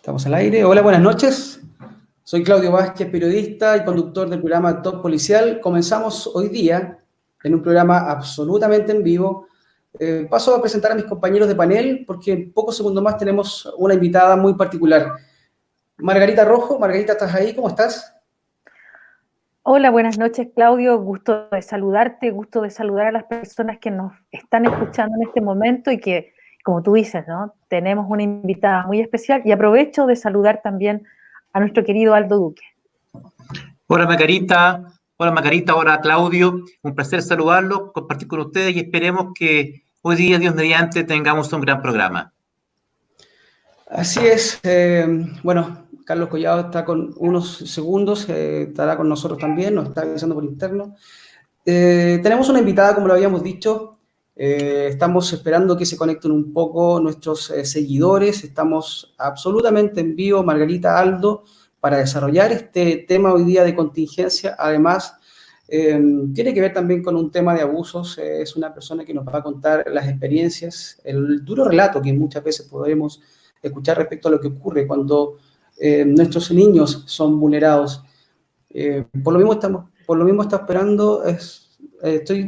Estamos al aire. Hola, buenas noches. Soy Claudio Vázquez, periodista y conductor del programa Top Policial. Comenzamos hoy día en un programa absolutamente en vivo. Paso a presentar a mis compañeros de panel porque en pocos segundos más tenemos una invitada muy particular. Margarita Rojo. Margarita, ¿estás ahí? ¿Cómo estás? Hola, buenas noches, Claudio. Gusto de saludarte, gusto de saludar a las personas que nos están escuchando en este momento y que, como tú dices, ¿no? Tenemos una invitada muy especial y aprovecho de saludar también a nuestro querido Aldo Duque. Hola Margarita, hola Claudio, un placer saludarlos, compartir con ustedes y esperemos que hoy día, Dios mediante, tengamos un gran programa. Así es. Bueno, Carlos Collado está con unos segundos, estará con nosotros también, nos está avisando por interno. Tenemos una invitada, como lo habíamos dicho. Estamos esperando que se conecten un poco nuestros seguidores. Estamos absolutamente en vivo, Margarita, Aldo, para desarrollar este tema hoy día de contingencia. Además, tiene que ver también con un tema de abusos. Es una persona que nos va a contar las experiencias, el duro relato que muchas veces podemos escuchar respecto a lo que ocurre cuando nuestros niños son vulnerados. Por lo mismo está esperando.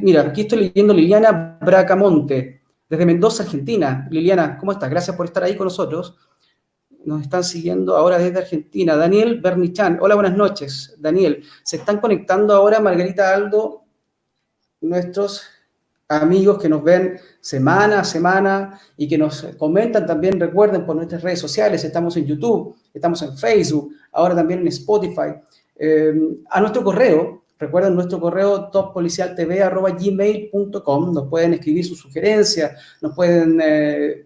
Mira, aquí estoy leyendo Liliana Bracamonte, desde Mendoza, Argentina. Liliana, ¿cómo estás? Gracias por estar ahí con nosotros. Nos están siguiendo ahora desde Argentina. Daniel Bernichan, hola, buenas noches. Daniel, se están conectando ahora, Margarita, Aldo, nuestros amigos que nos ven semana a semana y que nos comentan también. Recuerden, por nuestras redes sociales, estamos en YouTube, estamos en Facebook, ahora también en Spotify. A nuestro correo, recuerden nuestro correo toppolicialtv@gmail.com. Nos pueden escribir sus sugerencias, nos pueden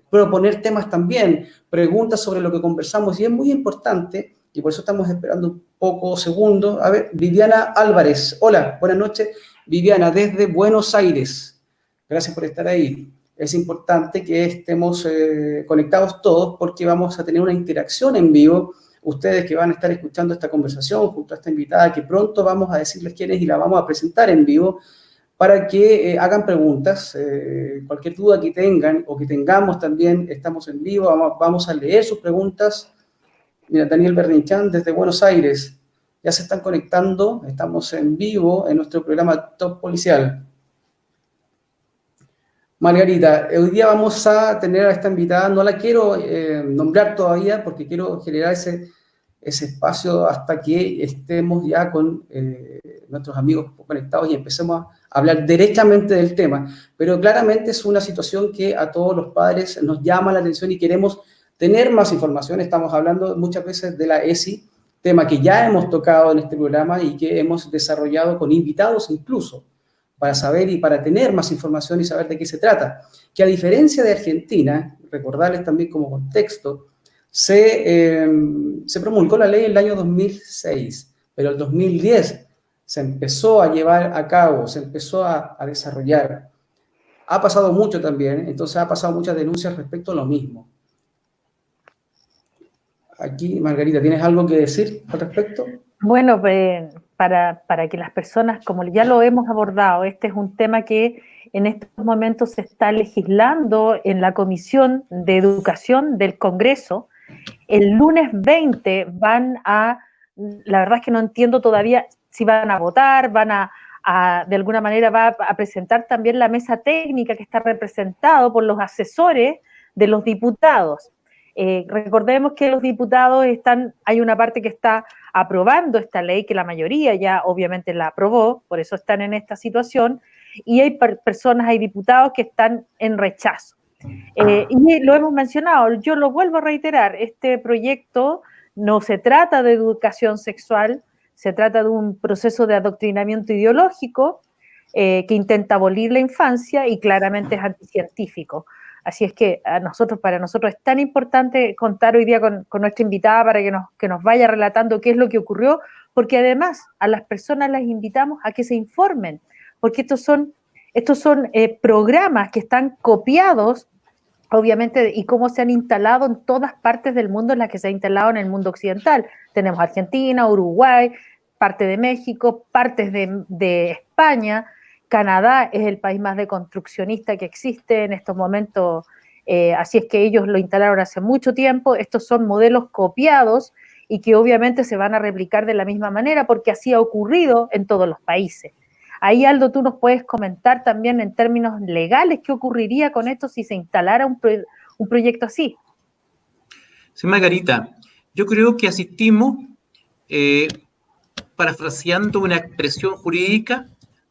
proponer temas también, preguntas sobre lo que conversamos, y es muy importante, y por eso estamos esperando un poco segundos. A ver, Viviana Álvarez, hola, buenas noches. Viviana, desde Buenos Aires. Gracias por estar ahí. Es importante que estemos conectados todos porque vamos a tener una interacción en vivo. Ustedes que van a estar escuchando esta conversación junto a esta invitada, que pronto vamos a decirles quién es y la vamos a presentar en vivo, para que hagan preguntas. Cualquier duda que tengan o que tengamos también, estamos en vivo, vamos a leer sus preguntas. Mira, Daniel Bernichan desde Buenos Aires. Ya se están conectando, estamos en vivo en nuestro programa Top Policial. Margarita, hoy día vamos a tener a esta invitada. No la quiero nombrar todavía porque quiero generar ese espacio hasta que estemos ya con nuestros amigos conectados y empecemos a hablar directamente del tema. Pero claramente es una situación que a todos los padres nos llama la atención y queremos tener más información. Estamos hablando muchas veces de la ESI, tema que ya hemos tocado en este programa y que hemos desarrollado con invitados incluso, para saber y para tener más información y saber de qué se trata. Que a diferencia de Argentina, recordarles también como contexto, se promulgó la ley en el año 2006, pero el 2010 se empezó a llevar a cabo, se empezó a desarrollar. Ha pasado mucho también, entonces ha pasado muchas denuncias respecto a lo mismo. Aquí, Margarita, ¿tienes algo que decir al respecto? Bueno, para que las personas, como ya lo hemos abordado, este es un tema que en estos momentos se está legislando en la Comisión de Educación del Congreso. El lunes 20 la verdad es que no entiendo todavía si van a votar, de alguna manera va a presentar también la mesa técnica que está representado por los asesores de los diputados. Recordemos que los diputados hay una parte que está aprobando esta ley, que la mayoría ya obviamente la aprobó, por eso están en esta situación, y hay hay diputados que están en rechazo. Y lo hemos mencionado, yo lo vuelvo a reiterar, este proyecto no se trata de educación sexual, se trata de un proceso de adoctrinamiento ideológico que intenta abolir la infancia y claramente es anticientífico. Así es que para nosotros es tan importante contar hoy día con nuestra invitada para que nos vaya relatando qué es lo que ocurrió, porque además a las personas las invitamos a que se informen, porque estos son programas que están copiados, obviamente, y cómo se han instalado en todas partes del mundo en las que se ha instalado en el mundo occidental. Tenemos Argentina, Uruguay, parte de México, partes de España. Canadá es el país más deconstruccionista que existe en estos momentos así es que ellos lo instalaron hace mucho tiempo. Estos son modelos copiados y que obviamente se van a replicar de la misma manera porque así ha ocurrido en todos los países. Ahí, Aldo, tú nos puedes comentar también en términos legales qué ocurriría con esto si se instalara un proyecto así. Sí, Margarita, yo creo que asistimos, parafraseando una expresión jurídica,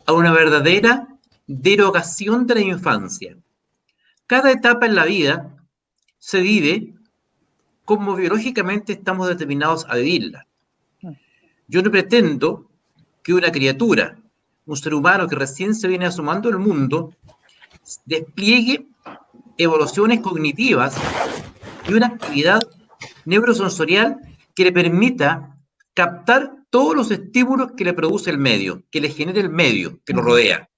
a una verdadera derogación de la infancia. Cada etapa en la vida se vive como biológicamente estamos determinados a vivirla. Yo no pretendo que una criatura, un ser humano que recién se viene asomando al mundo, despliegue evoluciones cognitivas y una actividad neurosensorial que le permita captar todos los estímulos que le produce el medio, que le genere el medio que lo rodea.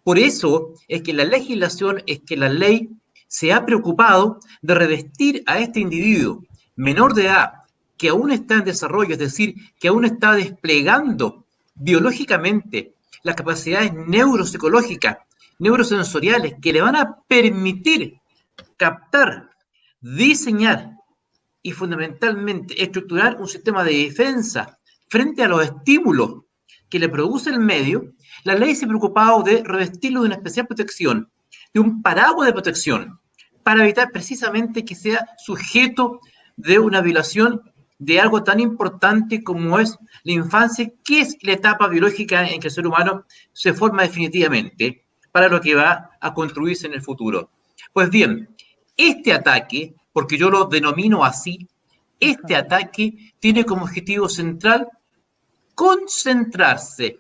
Por eso es que la legislación, es que la ley se ha preocupado de revestir a este individuo menor de edad, que aún está en desarrollo, es decir, que aún está desplegando biológicamente las capacidades neuropsicológicas, neurosensoriales, que le van a permitir captar, diseñar y fundamentalmente estructurar un sistema de defensa frente a los estímulos que le produce el medio. La ley se ha preocupado de revestirlo de una especial protección, de un paraguas de protección, para evitar precisamente que sea sujeto de una violación de algo tan importante como es la infancia, que es la etapa biológica en que el ser humano se forma definitivamente para lo que va a construirse en el futuro. Pues bien, este ataque, porque yo lo denomino así, este ataque tiene como objetivo central concentrarse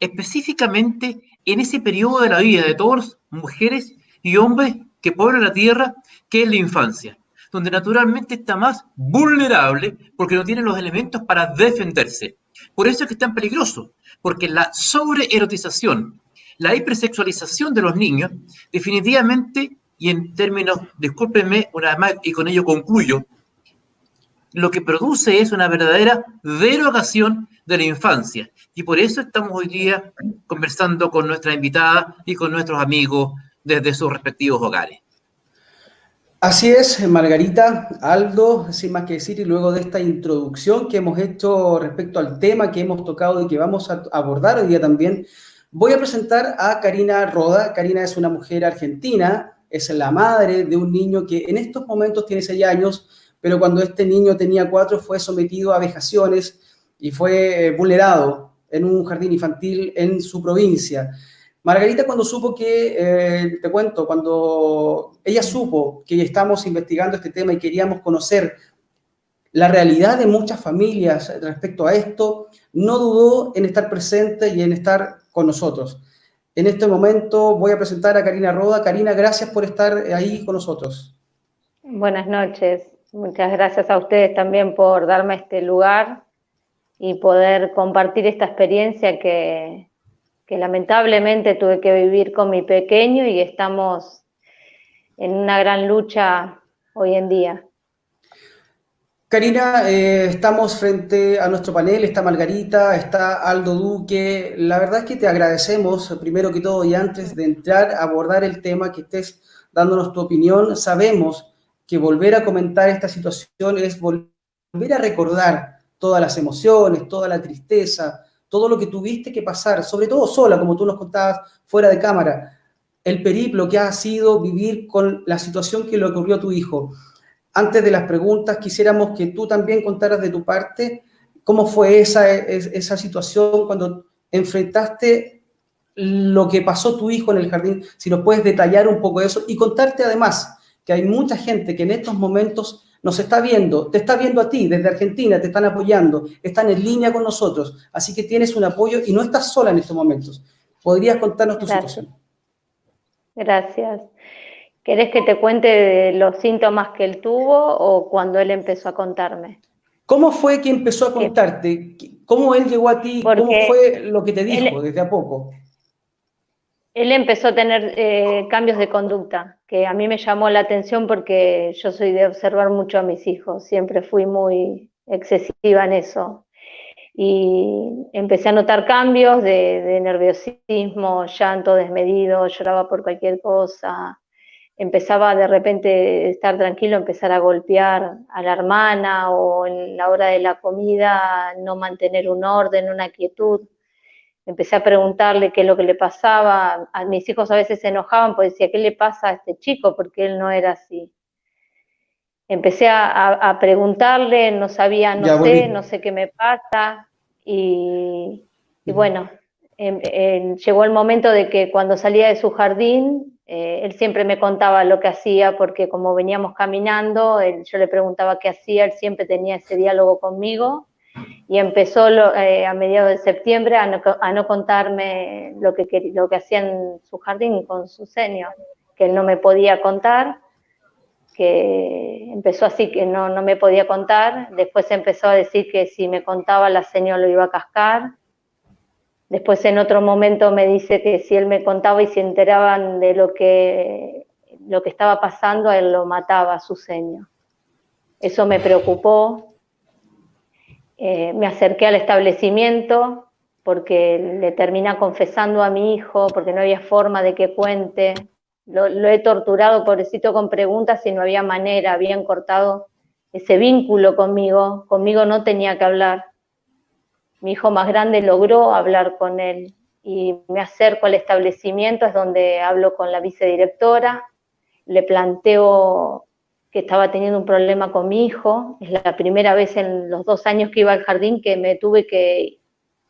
específicamente en ese periodo de la vida de todas mujeres y hombres que poblan la tierra, que es la infancia, donde naturalmente está más vulnerable porque no tiene los elementos para defenderse. Por eso es que es tan peligroso, porque la sobreerotización, la hipersexualización de los niños, definitivamente, y en términos, discúlpenme una vez más, y con ello concluyo, lo que produce es una verdadera derogación de la infancia. Y por eso estamos hoy día conversando con nuestra invitada y con nuestros amigos desde sus respectivos hogares. Así es, Margarita, Aldo, sin más que decir, y luego de esta introducción que hemos hecho respecto al tema que hemos tocado y que vamos a abordar hoy día también, voy a presentar a Karina Roda. Karina es una mujer argentina, es la madre de un niño que en estos momentos tiene 6 años, pero cuando este niño tenía 4 fue sometido a vejaciones y fue vulnerado en un jardín infantil en su provincia. Margarita, cuando supo que, te cuento, cuando ella supo que estamos investigando este tema y queríamos conocer la realidad de muchas familias respecto a esto, no dudó en estar presente y en estar con nosotros. En este momento voy a presentar a Karina Roda. Karina, gracias por estar ahí con nosotros. Buenas noches. Muchas gracias a ustedes también por darme este lugar y poder compartir esta experiencia que lamentablemente tuve que vivir con mi pequeño y estamos en una gran lucha hoy en día. Karina, estamos frente a nuestro panel, está Margarita, está Aldo Duque. La verdad es que te agradecemos, primero que todo, y antes de entrar a abordar el tema, que estés dándonos tu opinión. Sabemos que volver a comentar esta situación es volver a recordar todas las emociones, toda la tristeza, todo lo que tuviste que pasar, sobre todo sola, como tú nos contabas fuera de cámara, el periplo que ha sido vivir con la situación que le ocurrió a tu hijo. Antes de las preguntas, quisiéramos que tú también contaras de tu parte cómo fue esa situación cuando enfrentaste lo que pasó tu hijo en el jardín, si nos puedes detallar un poco eso y contarte además que hay mucha gente que en estos momentos nos está viendo, te está viendo a ti desde Argentina, te están apoyando, están en línea con nosotros, así que tienes un apoyo y no estás sola en estos momentos. ¿Podrías contarnos tu situación? Gracias. ¿Querés que te cuente de los síntomas que él tuvo o cuando él empezó a contarme? ¿Cómo fue que empezó a contarte? ¿Cómo él llegó a ti? Porque ¿Cómo fue lo que te dijo desde a poco? Él empezó a tener cambios de conducta, que a mí me llamó la atención porque yo soy de observar mucho a mis hijos, siempre fui muy excesiva en eso. Y empecé a notar cambios de nerviosismo, llanto desmedido, lloraba por cualquier cosa, empezaba de repente de estar tranquilo, empezar a golpear a la hermana, o en la hora de la comida no mantener un orden, una quietud. Empecé a preguntarle qué es lo que le pasaba. A mis hijos a veces se enojaban porque decía, ¿qué le pasa a este chico? Porque él no era así. Empecé a preguntarle, no sabía, Ya volví. no sé qué me pasa, y bueno, llegó el momento de que cuando salía de su jardín, él siempre me contaba lo que hacía, porque como veníamos caminando, yo le preguntaba qué hacía, él siempre tenía ese diálogo conmigo, y empezó a mediados de septiembre a no contarme lo que hacía en su jardín con su seño, que él no me podía contar, que empezó así, que no me podía contar. Después empezó a decir que si me contaba la señora lo iba a cascar. Después en otro momento me dice que si él me contaba y se enteraban de lo que estaba pasando, a él lo mataba a su seño. Eso me preocupó. Me acerqué al establecimiento porque le termina confesando a mi hijo, porque no había forma de que cuente. Lo he torturado, pobrecito, con preguntas y no había manera, habían cortado ese vínculo conmigo no tenía que hablar. Mi hijo más grande logró hablar con él y me acerco al establecimiento, es donde hablo con la vicedirectora, le planteo que estaba teniendo un problema con mi hijo. Es la primera vez en los 2 años que iba al jardín que me tuve que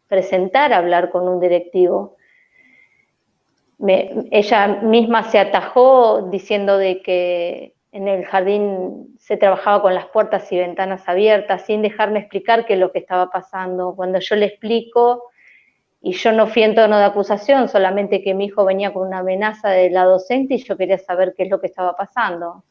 presentar a hablar con un directivo. Ella misma se atajó diciendo de que en el jardín se trabajaba con las puertas y ventanas abiertas, sin dejarme explicar qué es lo que estaba pasando. Cuando yo le explico, y yo no fui en tono de acusación, solamente que mi hijo venía con una amenaza de la docente y yo quería saber qué es lo que estaba pasando.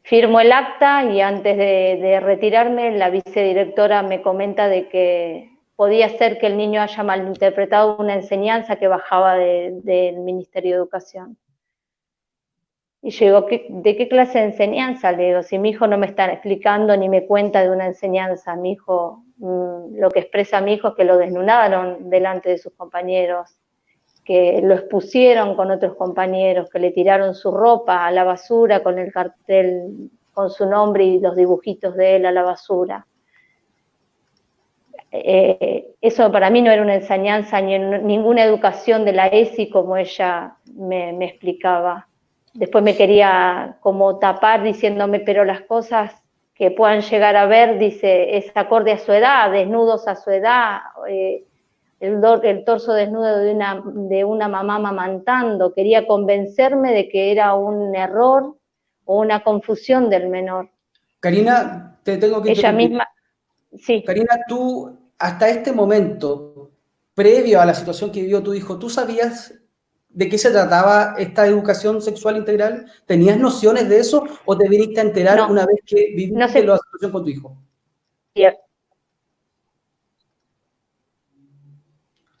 Firmo el acta y antes de retirarme, la vicedirectora me comenta de que podía ser que el niño haya malinterpretado una enseñanza que bajaba del Ministerio de Educación. Y yo digo, ¿de qué clase de enseñanza? Le digo, si mi hijo no me está explicando ni me cuenta de una enseñanza, mi hijo, lo que expresa mi hijo es que lo desnudaron delante de sus compañeros, que lo expusieron con otros compañeros, que le tiraron su ropa a la basura con el cartel con su nombre y los dibujitos de él a la basura. Eso para mí no era una enseñanza ni ninguna educación de la ESI como ella me explicaba. Después me quería como tapar diciéndome, pero las cosas que puedan llegar a ver, dice, es acorde a su edad, desnudos a su edad, el torso desnudo de una mamá amamantando. Quería convencerme de que era un error o una confusión del menor. Karina, te tengo que Ella interrumpir. misma, sí. Karina, tú hasta este momento, previo a la situación que vivió tu hijo, ¿tú sabías de qué se trataba esta educación sexual integral? ¿Tenías nociones de eso o te viniste a enterar No, una vez que viviste no sé. la situación con tu hijo?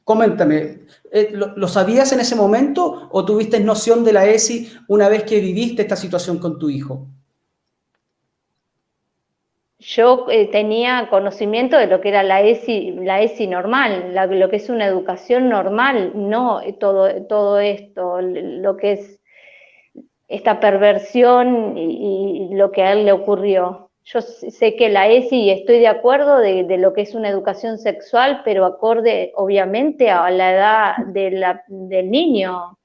Coméntame, ¿lo sabías en ese momento o tuviste noción de la ESI una vez que viviste esta situación con tu hijo? Yo tenía conocimiento de lo que era la ESI normal, lo que es una educación normal, no todo esto, lo que es esta perversión y lo que a él le ocurrió. Yo sé que la ESI, y estoy de acuerdo de lo que es una educación sexual, pero acorde obviamente a la edad del niño.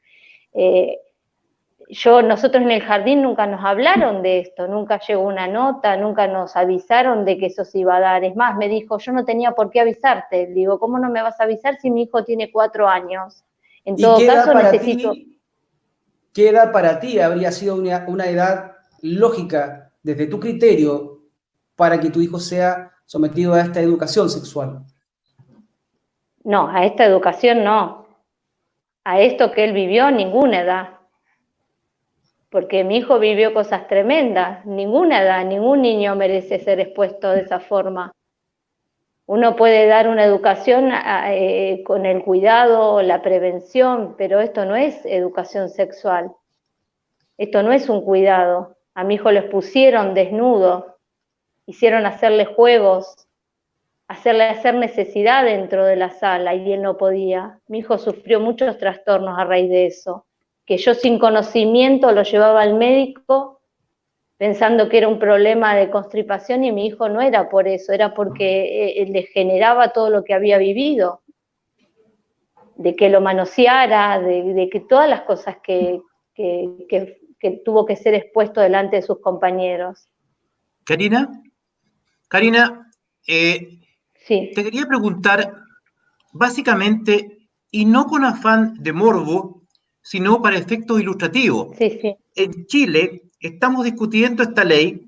Nosotros en el jardín nunca nos hablaron de esto, nunca llegó una nota, nunca nos avisaron de que eso se iba a dar. Es más, me dijo, yo no tenía por qué avisarte. Digo, ¿cómo no me vas a avisar si mi hijo tiene 4 años? En todo caso, necesito... ¿Qué edad para ti habría sido una edad lógica, desde tu criterio, para que tu hijo sea sometido a esta educación sexual? No, a esta educación no. A esto que él vivió, ninguna edad. Porque mi hijo vivió cosas tremendas, ninguna edad, ningún niño merece ser expuesto de esa forma. Uno puede dar una educación con el cuidado, la prevención, pero esto no es educación sexual. Esto no es un cuidado. A mi hijo lo expusieron desnudo, hicieron hacerle juegos, hacerle hacer necesidad dentro de la sala y él no podía. Mi hijo sufrió muchos trastornos a raíz de eso. que yo sin conocimiento lo llevaba al médico pensando que era un problema de constipación y mi hijo no era por eso, era porque le generaba todo lo que había vivido, de que lo manoseara, de que todas las cosas que tuvo que ser expuesto delante de sus compañeros. Karina, Sí. te quería preguntar, básicamente, y no con afán de morbo, sino para efectos ilustrativos. Sí, sí. En Chile estamos discutiendo esta ley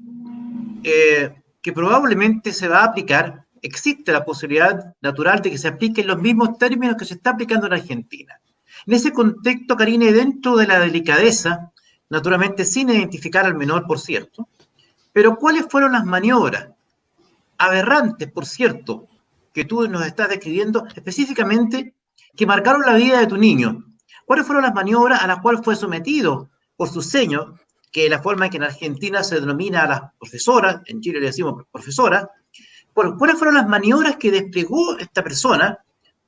que probablemente se va a aplicar. Existe la posibilidad natural de que se aplique en los mismos términos que se está aplicando en Argentina. En ese contexto, Karina, y dentro de la delicadeza, naturalmente sin identificar al menor, por cierto, pero ¿cuáles fueron las maniobras aberrantes, por cierto, que tú nos estás describiendo específicamente, que marcaron la vida de tu niño? ¿Cuáles fueron las maniobras a las cuales fue sometido por sus seños, que es la forma en que en Argentina se denomina a las profesoras, en Chile le decimos profesoras? ¿Cuáles fueron las maniobras que desplegó esta persona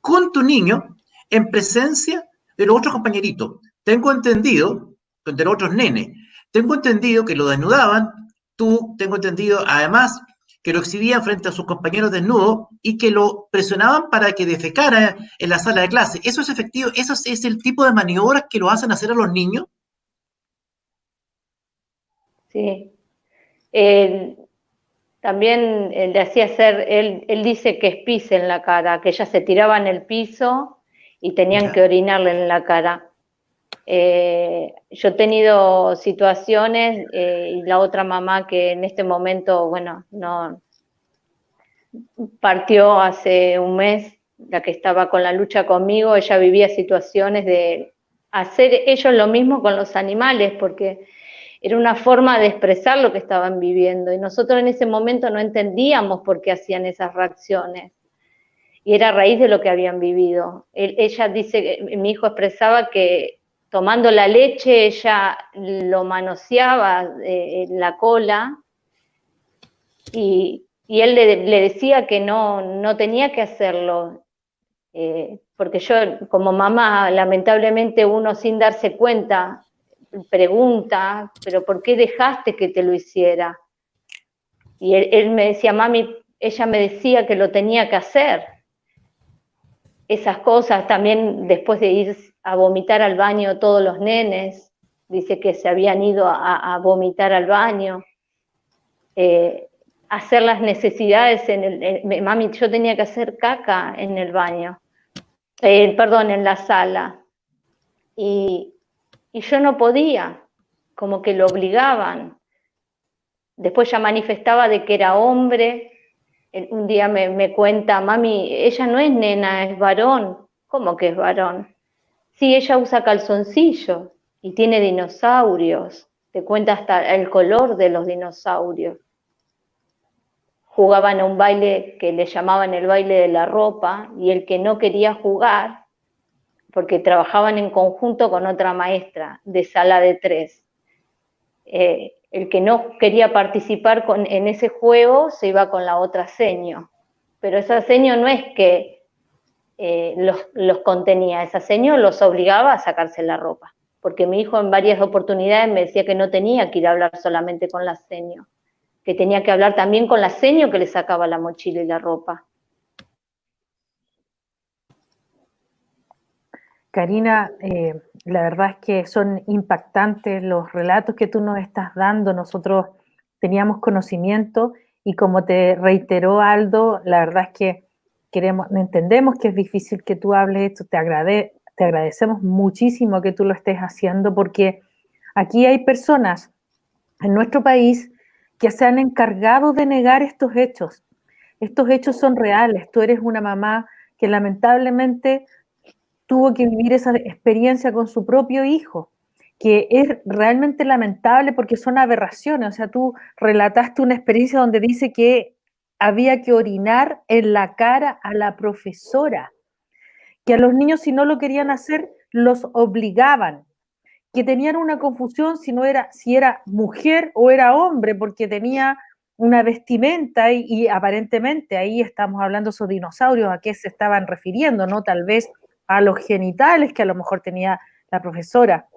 con tu niño en presencia de los otros compañeritos? Tengo entendido, de los otros nenes, tengo entendido que lo desnudaban, tengo entendido además que lo exhibían frente a sus compañeros desnudos y que lo presionaban para que defecara en la sala de clase. ¿Eso es efectivo? ¿Eso es el tipo de maniobras que lo hacen hacer a los niños? Sí. También le hacía hacer, él dice que es pis en la cara, que ella se tiraba en el piso y tenían que orinarle en la cara. Yo he tenido situaciones y la otra mamá que en este momento, bueno, no partió hace un mes, la que estaba con la lucha conmigo, ella vivía situaciones de hacer ellos lo mismo con los animales, porque era una forma de expresar lo que estaban viviendo y nosotros en ese momento no entendíamos por qué hacían esas reacciones y era a raíz de lo que habían vivido. Ella dice, mi hijo expresaba que tomando la leche ella lo manoseaba en la cola y él le decía que no tenía que hacerlo, porque yo como mamá lamentablemente uno sin darse cuenta pregunta, pero ¿por qué dejaste que te lo hiciera? Y él me decía, mami, ella me decía que lo tenía que hacer. Esas cosas también después de ir a vomitar al baño todos los nenes, dice que se habían ido a vomitar al baño, hacer las necesidades mami, yo tenía que hacer caca en el baño, perdón, en la sala. Y yo no podía, como que lo obligaban. Después ya manifestaba de que era hombre. Un día me cuenta, mami, ella no es nena, es varón. ¿Cómo que es varón? Sí, ella usa calzoncillos y tiene dinosaurios. Te cuenta hasta el color de los dinosaurios. Jugaban a un baile que le llamaban el baile de la ropa y el que no quería jugar, porque trabajaban en conjunto con otra maestra de sala de 3. El que no quería participar en ese juego se iba con la otra seño, pero esa seño no es que los contenía, esa seño los obligaba a sacarse la ropa, porque mi hijo en varias oportunidades me decía que no tenía que ir a hablar solamente con la seño, que tenía que hablar también con la seño que le sacaba la mochila y la ropa. Karina, la verdad es que son impactantes los relatos que tú nos estás dando. Nosotros teníamos conocimiento y como te reiteró Aldo, la verdad es que entendemos que es difícil que tú hables esto, te agradecemos muchísimo que tú lo estés haciendo porque aquí hay personas en nuestro país que se han encargado de negar estos hechos. Estos hechos son reales. Tú eres una mamá que lamentablemente tuvo que vivir esa experiencia con su propio hijo, que es realmente lamentable porque son aberraciones. O sea, tú relataste una experiencia donde dice que había que orinar en la cara a la profesora, que a los niños si no lo querían hacer, los obligaban, que tenían una confusión si era mujer o era hombre, porque tenía una vestimenta y aparentemente ahí estamos hablando de esos dinosaurios, a qué se estaban refiriendo, ¿no? Tal vez a los genitales que a lo mejor tenía la profesora.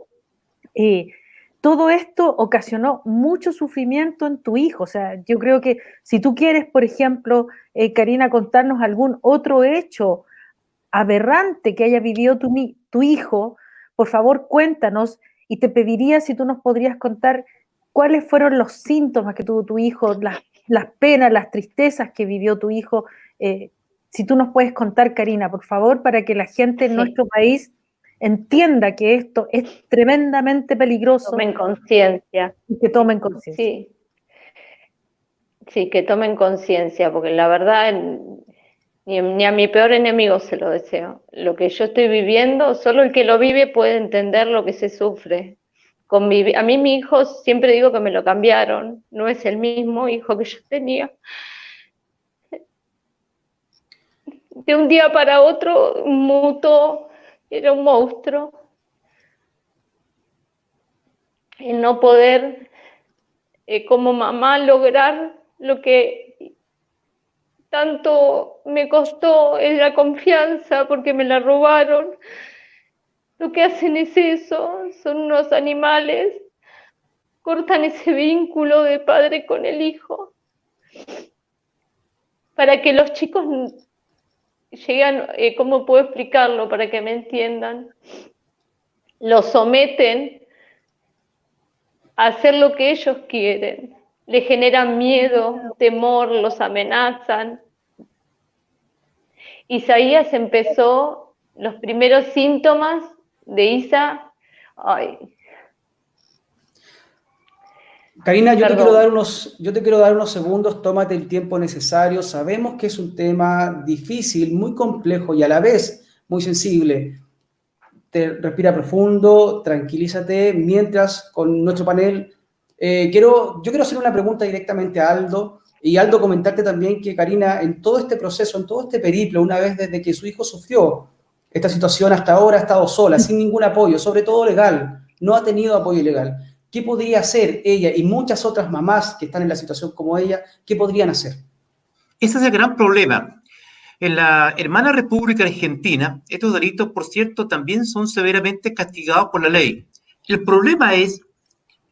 todo esto ocasionó mucho sufrimiento en tu hijo. O sea, yo creo que si tú quieres, por ejemplo, Karina, contarnos algún otro hecho aberrante que haya vivido tu hijo, por favor cuéntanos, y te pediría si tú nos podrías contar cuáles fueron los síntomas que tuvo tu hijo, las penas, las tristezas que vivió tu hijo. Si tú nos puedes contar, Karina, por favor, para que la gente en nuestro país entienda que esto es tremendamente peligroso. Tomen conciencia. Y que tomen conciencia. Sí. Sí, que tomen conciencia, porque la verdad ni a mi peor enemigo se lo deseo. Lo que yo estoy viviendo, solo el que lo vive puede entender lo que se sufre. A mí mi hijo, siempre digo que me lo cambiaron, no es el mismo hijo que yo tenía. De un día para otro mutó, era un monstruo. El no poder, como mamá, lograr lo que tanto me costó, es la confianza, porque me la robaron. Lo que hacen es eso, son unos animales, cortan ese vínculo de padre con el hijo, para que los chicos llegan, ¿cómo puedo explicarlo para que me entiendan? Los someten a hacer lo que ellos quieren, le generan miedo, temor, los amenazan. Isaías empezó los primeros síntomas de Isa. Ay. Karina, yo te quiero dar unos segundos, tómate el tiempo necesario. Sabemos que es un tema difícil, muy complejo y a la vez muy sensible. Respira profundo, tranquilízate, mientras con nuestro panel, yo quiero hacer una pregunta directamente a Aldo, y Aldo, comentarte también que Karina, en todo este proceso, en todo este periplo, una vez desde que su hijo sufrió esta situación hasta ahora, ha estado sola, sin ningún apoyo, sobre todo legal, no ha tenido apoyo legal. ¿Qué podría hacer ella y muchas otras mamás que están en la situación como ella, qué podrían hacer? Ese es el gran problema. En la hermana República Argentina, estos delitos, por cierto, también son severamente castigados por la ley. El problema es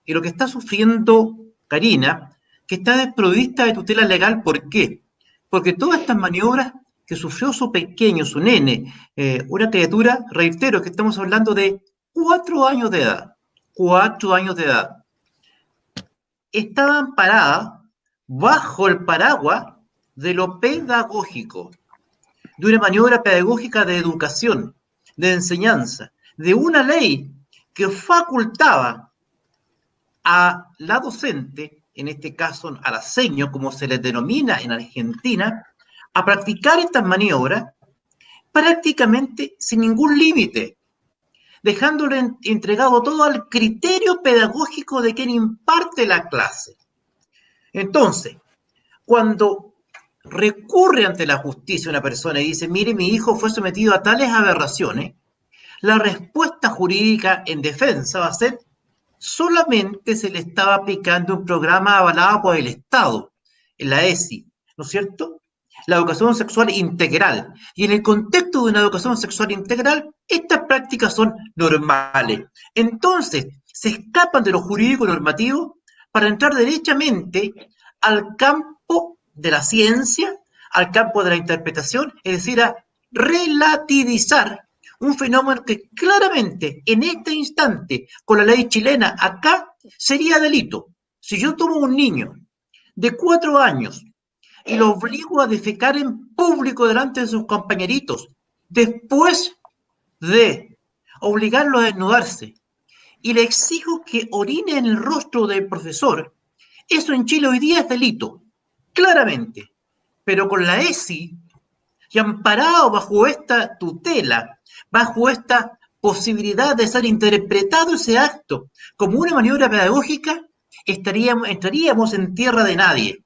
que lo que está sufriendo Karina, que está desprovista de tutela legal. ¿Por qué? Porque todas estas maniobras que sufrió su pequeño, su nene, una criatura, reitero que estamos hablando de 4 años de edad, 4 años de edad, estaban paradas bajo el paraguas de lo pedagógico, de una maniobra pedagógica de educación, de enseñanza, de una ley que facultaba a la docente, en este caso a la seño, como se les denomina en Argentina, a practicar estas maniobras prácticamente sin ningún límite, dejándole entregado todo al criterio pedagógico de quien imparte la clase. Entonces, cuando recurre ante la justicia una persona y dice, mire, mi hijo fue sometido a tales aberraciones, la respuesta jurídica en defensa va a ser, solamente se le estaba aplicando un programa avalado por el Estado, en la ESI, ¿no es cierto? La educación sexual integral. Y en el contexto de una educación sexual integral, estas prácticas son normales. Entonces, se escapan de lo jurídico normativo para entrar derechamente al campo de la ciencia, al campo de la interpretación, es decir, a relativizar un fenómeno que claramente en este instante, con la ley chilena acá, sería delito. Si yo tomo un niño de 4 años y lo obligo a defecar en público delante de sus compañeritos, después de obligarlo a desnudarse, y le exijo que orine en el rostro del profesor, eso en Chile hoy día es delito, claramente. Pero con la ESI, y amparado bajo esta tutela, bajo esta posibilidad de ser interpretado ese acto como una maniobra pedagógica, entraríamos en tierra de nadie.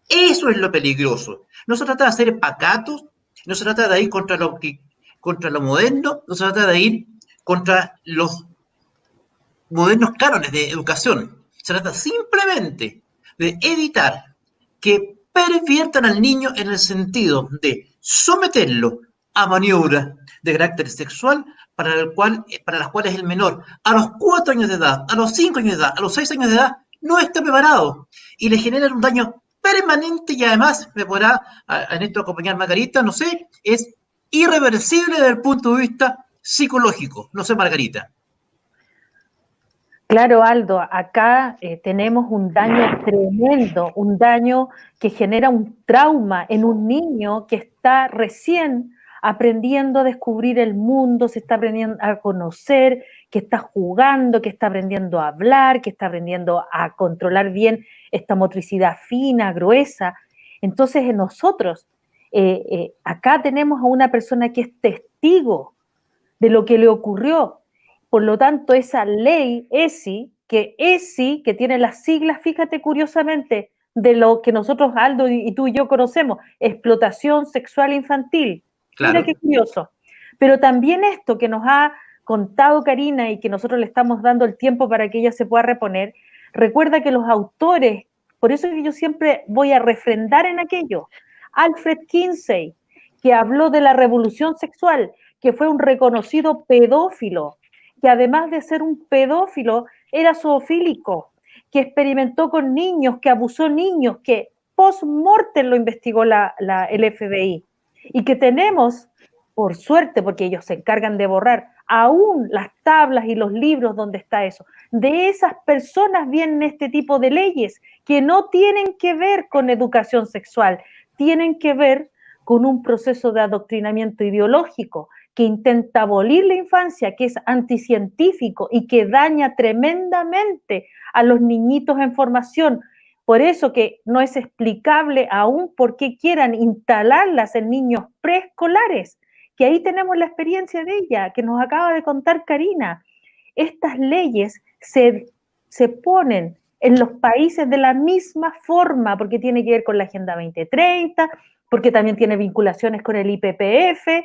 Eso es lo peligroso. No se trata de ser pacatos, no se trata de ir contra lo moderno, no se trata de ir contra los modernos cánones de educación. Se trata simplemente de evitar que perviertan al niño en el sentido de someterlo a maniobras de carácter sexual para las cuales el menor a los 4 años de edad, a los 5 años de edad, a los 6 años de edad, no está preparado y le generan un daño permanente y además, me podrá en esto acompañar Margarita, no sé, es irreversible desde el punto de vista psicológico. No sé, Margarita. Claro, Aldo, acá tenemos un daño tremendo, un daño que genera un trauma en un niño que está recién aprendiendo a descubrir el mundo, se está aprendiendo a conocer, que está jugando, que está aprendiendo a hablar, que está aprendiendo a controlar bien esta motricidad fina, gruesa. Entonces, nosotros, acá tenemos a una persona que es testigo de lo que le ocurrió. Por lo tanto, esa ley ESI, que tiene las siglas, fíjate curiosamente, de lo que nosotros, Aldo, y tú y yo conocemos, explotación sexual infantil. Claro. Mira qué curioso. Pero también esto que nos ha contado Karina y que nosotros le estamos dando el tiempo para que ella se pueda reponer, recuerda que los autores, por eso es que yo siempre voy a refrendar en aquello, Alfred Kinsey, que habló de la revolución sexual, que fue un reconocido pedófilo, que además de ser un pedófilo, era zoofílico, que experimentó con niños, que abusó niños, que post-mortem lo investigó el FBI, y que tenemos, por suerte, porque ellos se encargan de borrar aún las tablas y los libros donde está eso. De esas personas vienen este tipo de leyes que no tienen que ver con educación sexual, tienen que ver con un proceso de adoctrinamiento ideológico que intenta abolir la infancia, que es anticientífico y que daña tremendamente a los niñitos en formación. Por eso que no es explicable aún por qué quieran instalarlas en niños preescolares, que ahí tenemos la experiencia de ella, que nos acaba de contar Karina. Estas leyes se ponen en los países de la misma forma, porque tiene que ver con la Agenda 2030, porque también tiene vinculaciones con el IPPF.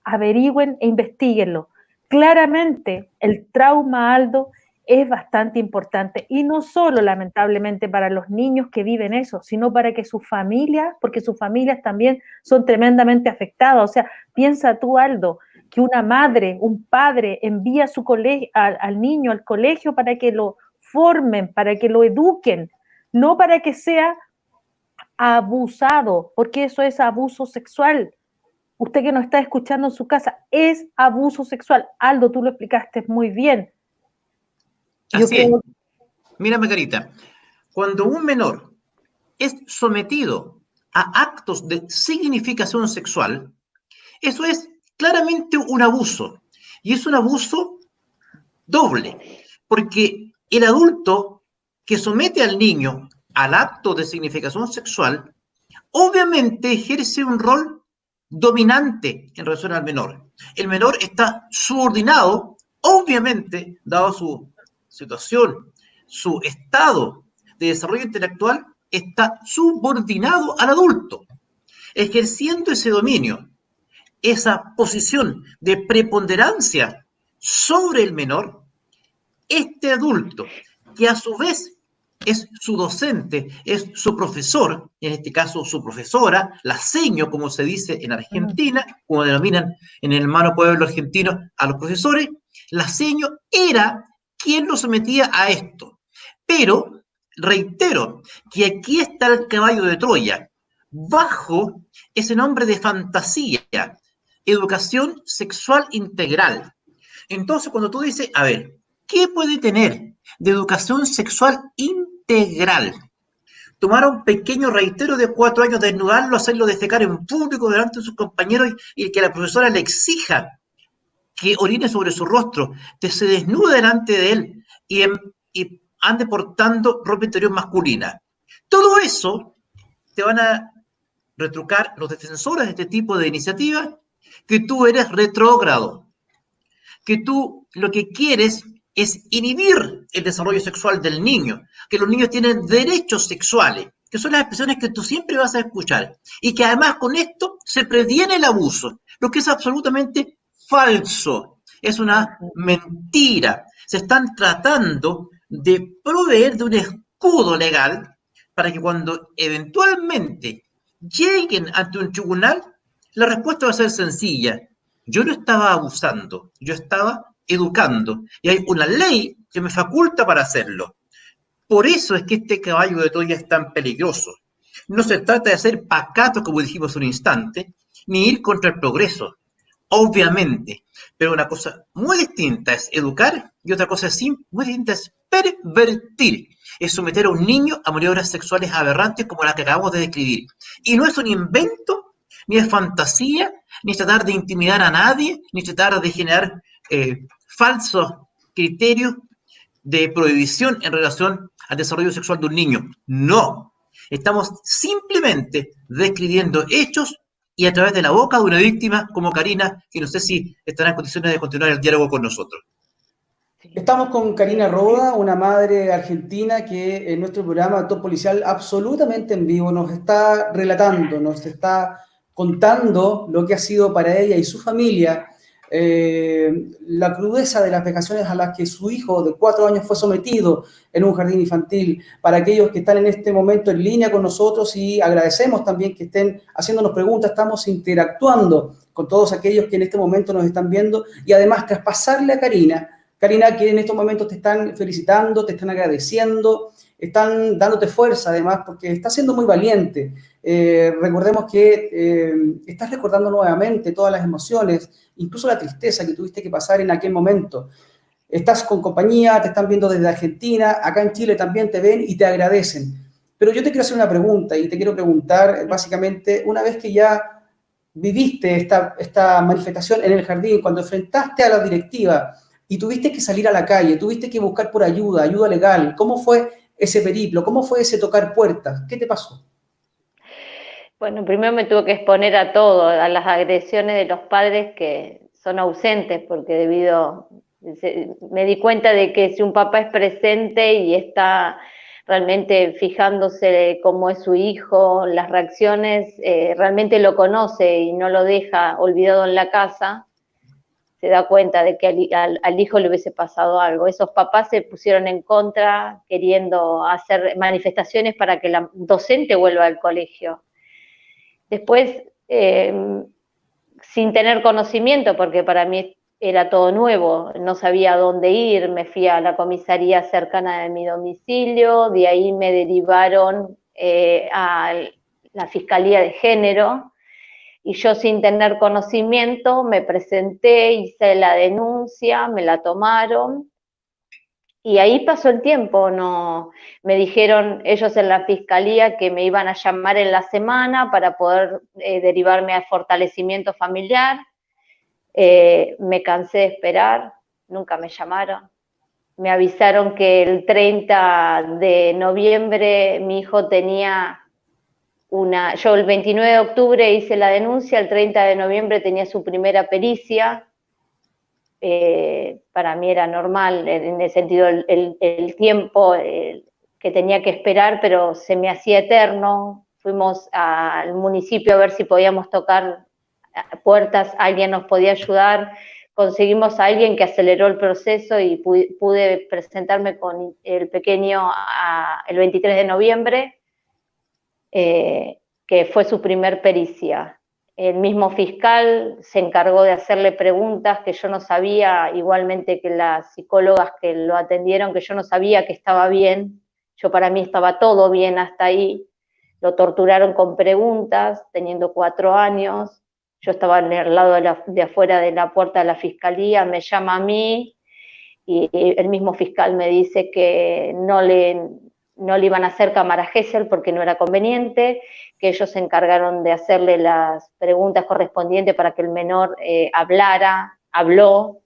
Averigüen e investiguenlo. Claramente, el trauma, Aldo, es bastante importante, y no solo, lamentablemente, para los niños que viven eso, sino para que sus familias, porque sus familias también son tremendamente afectadas. O sea, piensa tú, Aldo, que una madre, un padre envía a su al niño al colegio para que lo formen, para que lo eduquen, no para que sea abusado, porque eso es abuso sexual. Usted que nos está escuchando en su casa, es abuso sexual. Aldo, tú lo explicaste muy bien. Así es. Mira, Margarita, cuando un menor es sometido a actos de significación sexual, eso es claramente un abuso. Y es un abuso doble, porque el adulto que somete al niño al acto de significación sexual, obviamente ejerce un rol dominante en relación al menor. El menor está subordinado, obviamente, dado su situación, su estado de desarrollo intelectual, está subordinado al adulto, ejerciendo ese dominio, esa posición de preponderancia sobre el menor. Este adulto, que a su vez es su docente, es su profesor, en este caso su profesora, la seño, como se dice en Argentina, como denominan en el hermano pueblo argentino a los profesores, la seño era quien lo sometía a esto. Pero, reitero, que aquí está el caballo de Troya, bajo ese nombre de fantasía, educación sexual integral. Entonces, cuando tú dices, a ver, ¿qué puede tener de educación sexual integral? Tomar a un pequeño, reitero, de 4 años, desnudarlo, hacerlo defecar en público delante de sus compañeros y que la profesora le exija que orine sobre su rostro, que se desnude delante de él y ande portando ropa interior masculina. Todo eso te van a retrucar los defensores de este tipo de iniciativas, que tú eres retrógrado, que tú lo que quieres es inhibir el desarrollo sexual del niño, que los niños tienen derechos sexuales, que son las expresiones que tú siempre vas a escuchar, y que además con esto se previene el abuso, lo que es absolutamente falso, es una mentira. Se están tratando de proveer de un escudo legal para que cuando eventualmente lleguen ante un tribunal, la respuesta va a ser sencilla. Yo no estaba abusando, yo estaba educando. Y hay una ley que me faculta para hacerlo. Por eso es que este caballo de Troya es tan peligroso. No se trata de ser pacato, como dijimos un instante, ni ir contra el progreso, obviamente. Pero una cosa muy distinta es educar y otra cosa muy distinta es pervertir. Es someter a un niño a maniobras sexuales aberrantes como la que acabamos de describir. Y no es un invento, ni es fantasía, ni tratar de intimidar a nadie, ni tratar de generar falsos criterios de prohibición en relación al desarrollo sexual de un niño. No. Estamos simplemente describiendo hechos y a través de la boca de una víctima como Karina, que no sé si estará en condiciones de continuar el diálogo con nosotros. Estamos con Karina Roda, una madre argentina que en nuestro programa Top Policial absolutamente en vivo nos está relatando, nos está contando lo que ha sido para ella y su familia la crudeza de las vejaciones a las que su hijo de 4 años fue sometido en un jardín infantil. Para aquellos que están en este momento en línea con nosotros, y agradecemos también que estén haciéndonos preguntas, estamos interactuando con todos aquellos que en este momento nos están viendo, y además traspasarle a Karina, que en estos momentos te están felicitando, te están agradeciendo, están dándote fuerza además, porque estás siendo muy valiente. Recordemos que estás recordando nuevamente todas las emociones, incluso la tristeza que tuviste que pasar en aquel momento. Estás con compañía, te están viendo desde Argentina, acá en Chile también te ven y te agradecen. Pero yo te quiero hacer una pregunta, y te quiero preguntar básicamente, una vez que ya viviste esta manifestación en el jardín, cuando enfrentaste a la directiva y tuviste que salir a la calle, tuviste que buscar por ayuda legal, ¿cómo fue ese periplo? ¿Cómo fue ese tocar puertas? ¿Qué te pasó? Bueno, primero me tuve que exponer a todo, a las agresiones de los padres que son ausentes, porque me di cuenta de que si un papá es presente y está realmente fijándose cómo es su hijo, las reacciones, realmente lo conoce y no lo deja olvidado en la casa, se da cuenta de que al hijo le hubiese pasado algo. Esos papás se pusieron en contra, queriendo hacer manifestaciones para que la docente vuelva al colegio. Después, sin tener conocimiento, porque para mí era todo nuevo, no sabía a dónde ir, me fui a la comisaría cercana de mi domicilio, de ahí me derivaron a la Fiscalía de Género, y yo sin tener conocimiento me presenté, hice la denuncia, me la tomaron, y ahí pasó el tiempo. No, me dijeron ellos en la fiscalía que me iban a llamar en la semana para poder derivarme a fortalecimiento familiar. Me cansé de esperar, nunca me llamaron. Me avisaron que el 30 de noviembre mi hijo tenía yo el 29 de octubre hice la denuncia, el 30 de noviembre tenía su primera pericia. Para mí era normal, en el sentido el tiempo que tenía que esperar, pero se me hacía eterno. Fuimos al municipio a ver si podíamos tocar puertas, alguien nos podía ayudar. Conseguimos a alguien que aceleró el proceso y pude presentarme con el pequeño el 23 de noviembre, que fue su primer pericia. El mismo fiscal se encargó de hacerle preguntas que yo no sabía, igualmente que las psicólogas que lo atendieron, que yo no sabía que estaba bien. Para mí estaba todo bien hasta ahí. Lo torturaron con preguntas, teniendo 4 años. Yo estaba en el lado de afuera de la puerta de la fiscalía, me llama a mí y el mismo fiscal me dice que no le iban a hacer cámara Gesell porque no era conveniente, que ellos se encargaron de hacerle las preguntas correspondientes para que el menor habló,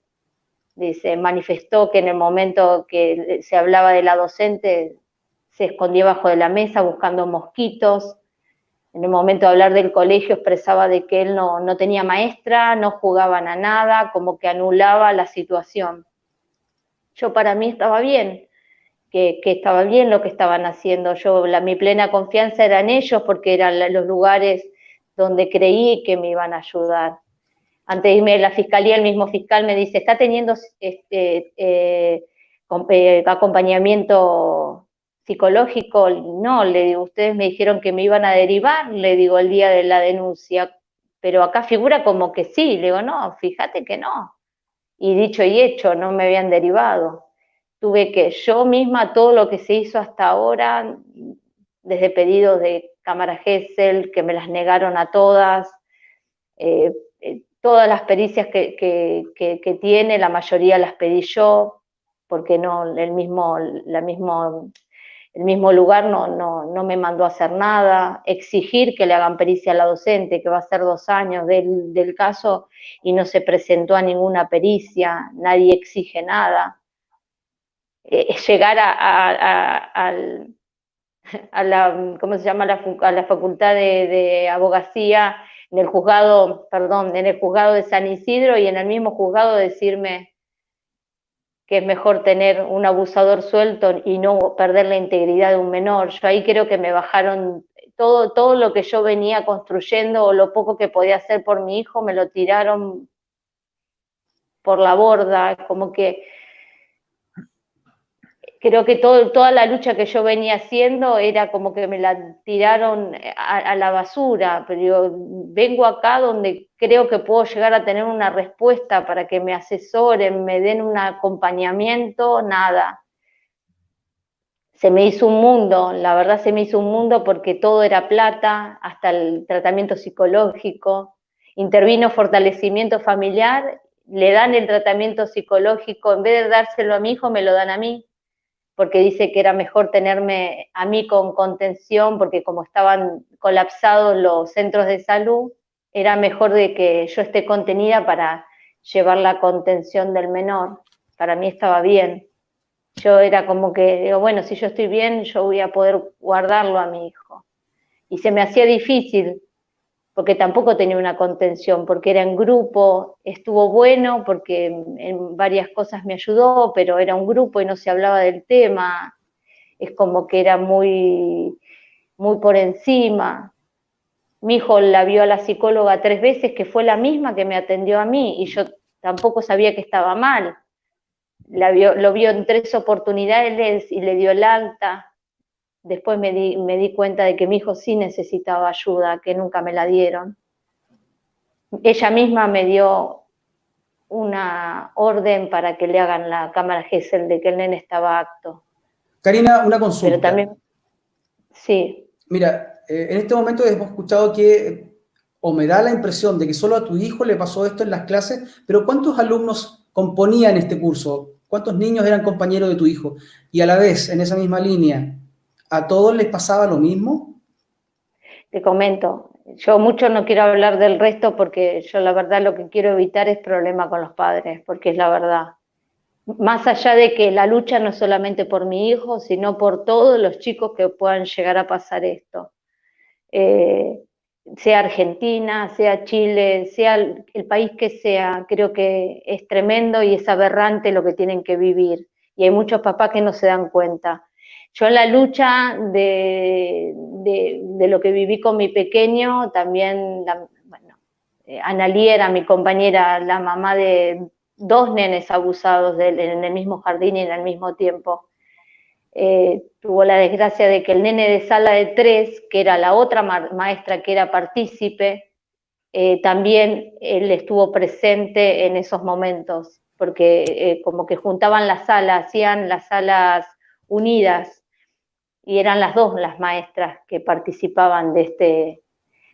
dice, manifestó que en el momento que se hablaba de la docente se escondía bajo de la mesa buscando mosquitos. En el momento de hablar del colegio expresaba de que él no tenía maestra, no jugaban a nada, como que anulaba la situación. Para mí estaba bien, que estaba bien lo que estaban haciendo. Mi plena confianza era en ellos porque eran los lugares donde creí que me iban a ayudar. Antes de irme a la fiscalía, el mismo fiscal me dice, ¿está teniendo acompañamiento psicológico? No, le digo, ustedes me dijeron que me iban a derivar, le digo, el día de la denuncia. pero acá figura como que sí. Le digo, no, fíjate que no. Y dicho y hecho, no me habían derivado. Tuve que yo misma, todo lo que se hizo hasta ahora, desde pedidos de cámara Gesell, que me las negaron a todas, todas las pericias que tiene, la mayoría las pedí yo, porque no, el mismo lugar no me mandó a hacer nada. Exigir que le hagan pericia a la docente, que va a ser 2 años del caso, y no se presentó a ninguna pericia, nadie exige nada. Llegar a la, ¿cómo se llama? A la facultad de abogacía, en el juzgado de San Isidro, y en el mismo juzgado decirme que es mejor tener un abusador suelto y no perder la integridad de un menor. Yo ahí creo que me bajaron todo lo que yo venía construyendo, o lo poco que podía hacer por mi hijo, me lo tiraron por la borda. Como que creo que toda la lucha que yo venía haciendo era como que me la tiraron a la basura. Pero yo vengo acá donde creo que puedo llegar a tener una respuesta para que me asesoren, me den un acompañamiento, nada. Se me hizo un mundo, la verdad se me hizo un mundo, porque todo era plata, hasta el tratamiento psicológico. Intervino fortalecimiento familiar, le dan el tratamiento psicológico, en vez de dárselo a mi hijo, me lo dan a mí, porque dice que era mejor tenerme a mí con contención, porque como estaban colapsados los centros de salud, era mejor de que yo esté contenida para llevar la contención del menor. Para mí estaba bien. Yo era como que, digo, bueno, si yo estoy bien, yo voy a poder guardarlo a mi hijo. Y se me hacía difícil, porque tampoco tenía una contención, porque era en grupo. Estuvo bueno porque en varias cosas me ayudó, pero era un grupo y no se hablaba del tema. Es como que era muy, muy por encima. Mi hijo la vio a la psicóloga 3 veces, que fue la misma que me atendió a mí, y yo tampoco sabía que estaba mal. Lo vio en 3 oportunidades y le dio el alta. Después me di cuenta de que mi hijo sí necesitaba ayuda, que nunca me la dieron. Ella misma me dio una orden para que le hagan la cámara Gesell de que el nene estaba apto. Karina, una consulta. Pero también, sí. Mira, en este momento hemos escuchado que, o me da la impresión de que solo a tu hijo le pasó esto en las clases, pero ¿cuántos alumnos componían este curso? ¿Cuántos niños eran compañeros de tu hijo? Y a la vez, en esa misma línea, ¿a todos les pasaba lo mismo? Te comento, yo mucho no quiero hablar del resto, porque yo la verdad lo que quiero evitar es problema con los padres, porque es la verdad. Más allá de que la lucha no es solamente por mi hijo, sino por todos los chicos que puedan llegar a pasar esto. Sea Argentina, sea Chile, sea el país que sea, creo que es tremendo y es aberrante lo que tienen que vivir. Y hay muchos papás que no se dan cuenta. Yo en la lucha de lo que viví con mi pequeño, también, Analí era mi compañera, la mamá de 2 nenes abusados en el mismo jardín y en el mismo tiempo. Tuvo la desgracia de que el nene de sala de 3, que era la otra maestra que era partícipe, también él estuvo presente en esos momentos, porque como que juntaban las salas, hacían las salas unidas, y eran las 2 las maestras que participaban de este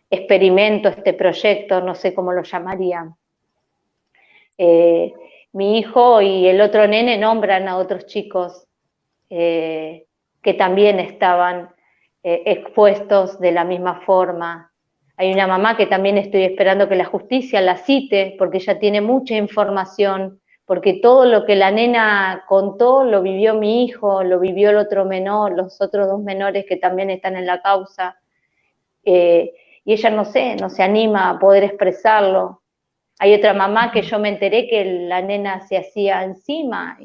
experimento, este proyecto, no sé cómo lo llamarían. Mi hijo y el otro nene nombran a otros chicos que también estaban expuestos de la misma forma. Hay una mamá que también estoy esperando que la justicia la cite, porque ella tiene mucha información, porque todo lo que la nena contó lo vivió mi hijo, lo vivió el otro menor, los otros 2 menores que también están en la causa, y ella no se anima a poder expresarlo. Hay otra mamá que yo me enteré que la nena se hacía encima,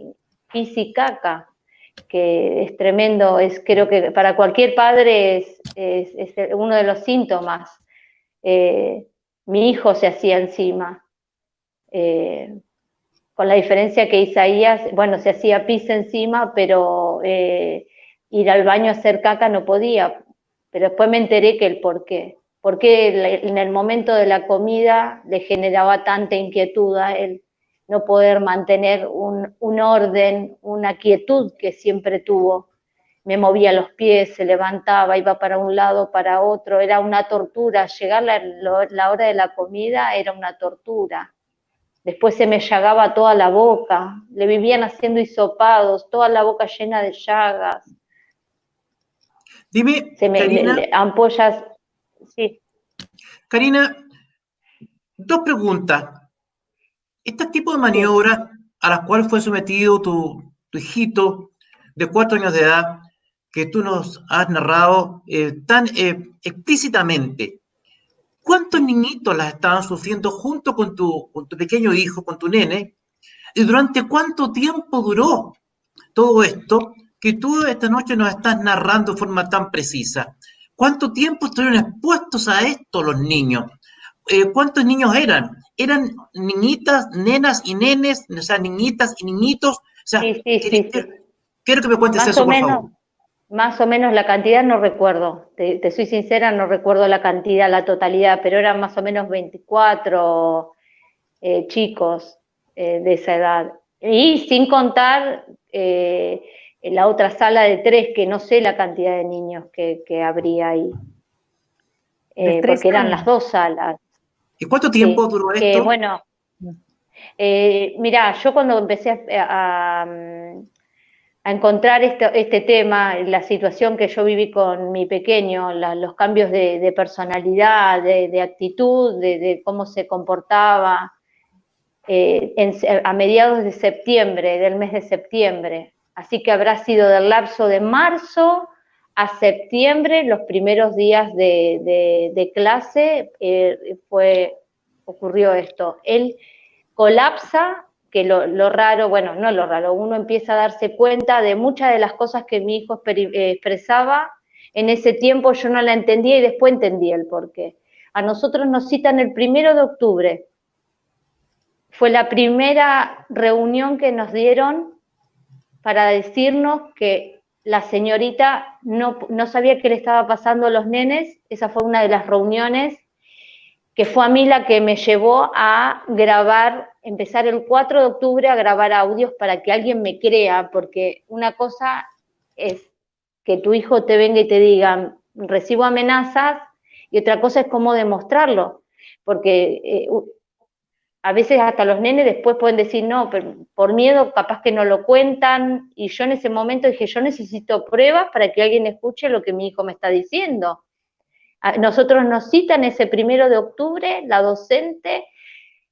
pis y caca, que es tremendo. Creo que para cualquier padre es uno de los síntomas. Mi hijo se hacía encima, con la diferencia que Isaías, bueno, se hacía pis encima, pero ir al baño a hacer caca no podía. Pero después me enteré que el por qué. por qué en el momento de la comida le generaba tanta inquietud a él no poder mantener un orden, una quietud que siempre tuvo. Me movía los pies, se levantaba, iba para un lado, para otro, era una tortura. Llegar la hora de la comida era una tortura. Después se me llagaba toda la boca, le vivían haciendo hisopados, toda la boca llena de llagas. Dime, Karina. Ampollas, sí. Karina, dos preguntas. Este tipo de maniobras a las cuales fue sometido tu hijito de 4 años de edad, que tú nos has narrado tan explícitamente, ¿cuántos niñitos las estaban sufriendo junto con tu pequeño hijo, con tu nene? ¿Y durante cuánto tiempo duró todo esto que tú esta noche nos estás narrando de forma tan precisa? ¿Cuánto tiempo estuvieron expuestos a esto los niños? ¿Cuántos niños eran? ¿Eran niñitas, nenas y nenes? O sea, niñitas y niñitos. O sea, Sí. Quiero que me cuentes Más eso, o por menos, favor. más o menos la cantidad no recuerdo, te soy sincera, no recuerdo la cantidad, la totalidad, pero eran más o menos 24 chicos de esa edad. Y sin contar la otra sala de 3, que no sé la cantidad de niños que habría ahí, De 3 porque eran las años. 2 salas. ¿Y cuánto tiempo Sí, duró que esto? bueno, mirá, yo cuando empecé a encontrar este tema, la situación que yo viví con mi pequeño, los cambios de personalidad, de actitud, de cómo se comportaba, a mediados de septiembre, del mes de septiembre. Así que habrá sido del lapso de marzo a septiembre, los primeros días de clase, ocurrió esto. Él colapsa, que lo raro, bueno, no lo raro, uno empieza a darse cuenta de muchas de las cosas que mi hijo expresaba. En ese tiempo yo no la entendía y después entendí el porqué. A nosotros nos citan el 1 de octubre. Fue la primera reunión que nos dieron para decirnos que la señorita no sabía qué le estaba pasando a los nenes. Esa fue una de las reuniones que fue a mí la que me llevó a grabar, empezar el 4 de octubre a grabar audios para que alguien me crea, porque una cosa es que tu hijo te venga y te diga, recibo amenazas, y otra cosa es cómo demostrarlo, porque a veces hasta los nenes después pueden decir, no, pero por miedo capaz que no lo cuentan, y yo en ese momento dije, yo necesito pruebas para que alguien escuche lo que mi hijo me está diciendo. Nosotros nos citan ese 1 de octubre, la docente,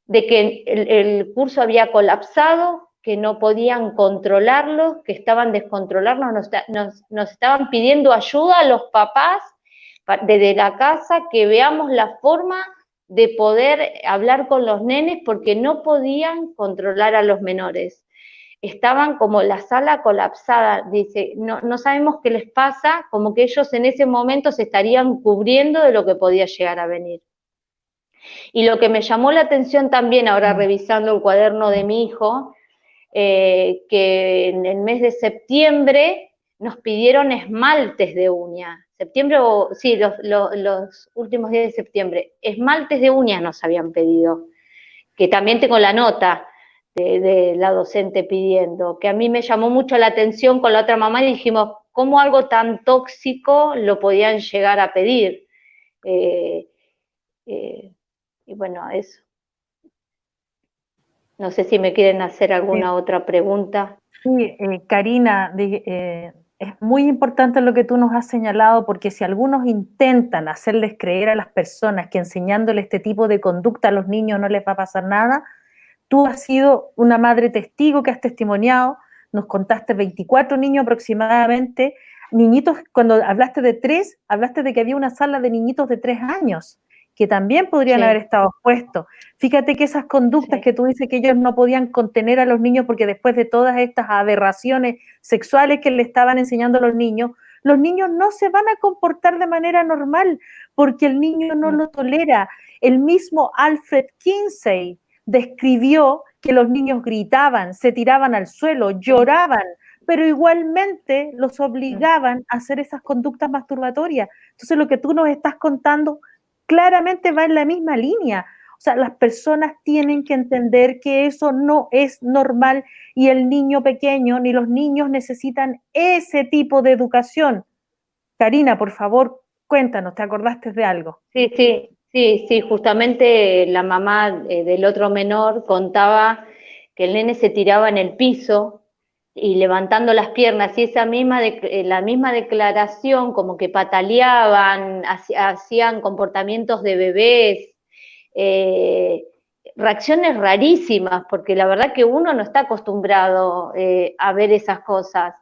de que el curso había colapsado, que no podían controlarlo, que estaban descontrolados, nos estaban pidiendo ayuda a los papás desde la casa, que veamos la forma de poder hablar con los nenes porque no podían controlar a los menores. Estaban como la sala colapsada, dice, no sabemos qué les pasa, como que ellos en ese momento se estarían cubriendo de lo que podía llegar a venir. Y lo que me llamó la atención también, ahora revisando el cuaderno de mi hijo, que en el mes de septiembre nos pidieron esmaltes de uña. Sí, los últimos días de septiembre, esmaltes de uñas nos habían pedido, que también tengo la nota de la docente pidiendo, que a mí me llamó mucho la atención con la otra mamá y dijimos, ¿cómo algo tan tóxico lo podían llegar a pedir? Y bueno, eso. No sé si me quieren hacer alguna otra pregunta. Sí, Karina, es muy importante lo que tú nos has señalado, porque si algunos intentan hacerles creer a las personas que enseñándoles este tipo de conducta a los niños no les va a pasar nada, tú has sido una madre testigo que has testimoniado, nos contaste 24 niños aproximadamente, niñitos, cuando hablaste de 3, hablaste de que había una sala de niñitos de 3 años, que también podrían haber estado expuestos. Fíjate que esas conductas que tú dices que ellos no podían contener a los niños porque después de todas estas aberraciones sexuales que le estaban enseñando a los niños no se van a comportar de manera normal porque el niño no lo tolera. El mismo Alfred Kinsey describió que los niños gritaban, se tiraban al suelo, lloraban, pero igualmente los obligaban a hacer esas conductas masturbatorias. Entonces lo que tú nos estás contando claramente va en la misma línea. O sea, las personas tienen que entender que eso no es normal y el niño pequeño ni los niños necesitan ese tipo de educación. Karina, por favor, cuéntanos, ¿te acordaste de algo? Sí, justamente la mamá del otro menor contaba que el nene se tiraba en el piso y levantando las piernas, y esa misma la misma declaración, como que pataleaban, hacían comportamientos de bebés, eh, reacciones rarísimas, porque la verdad que uno no está acostumbrado a ver esas cosas.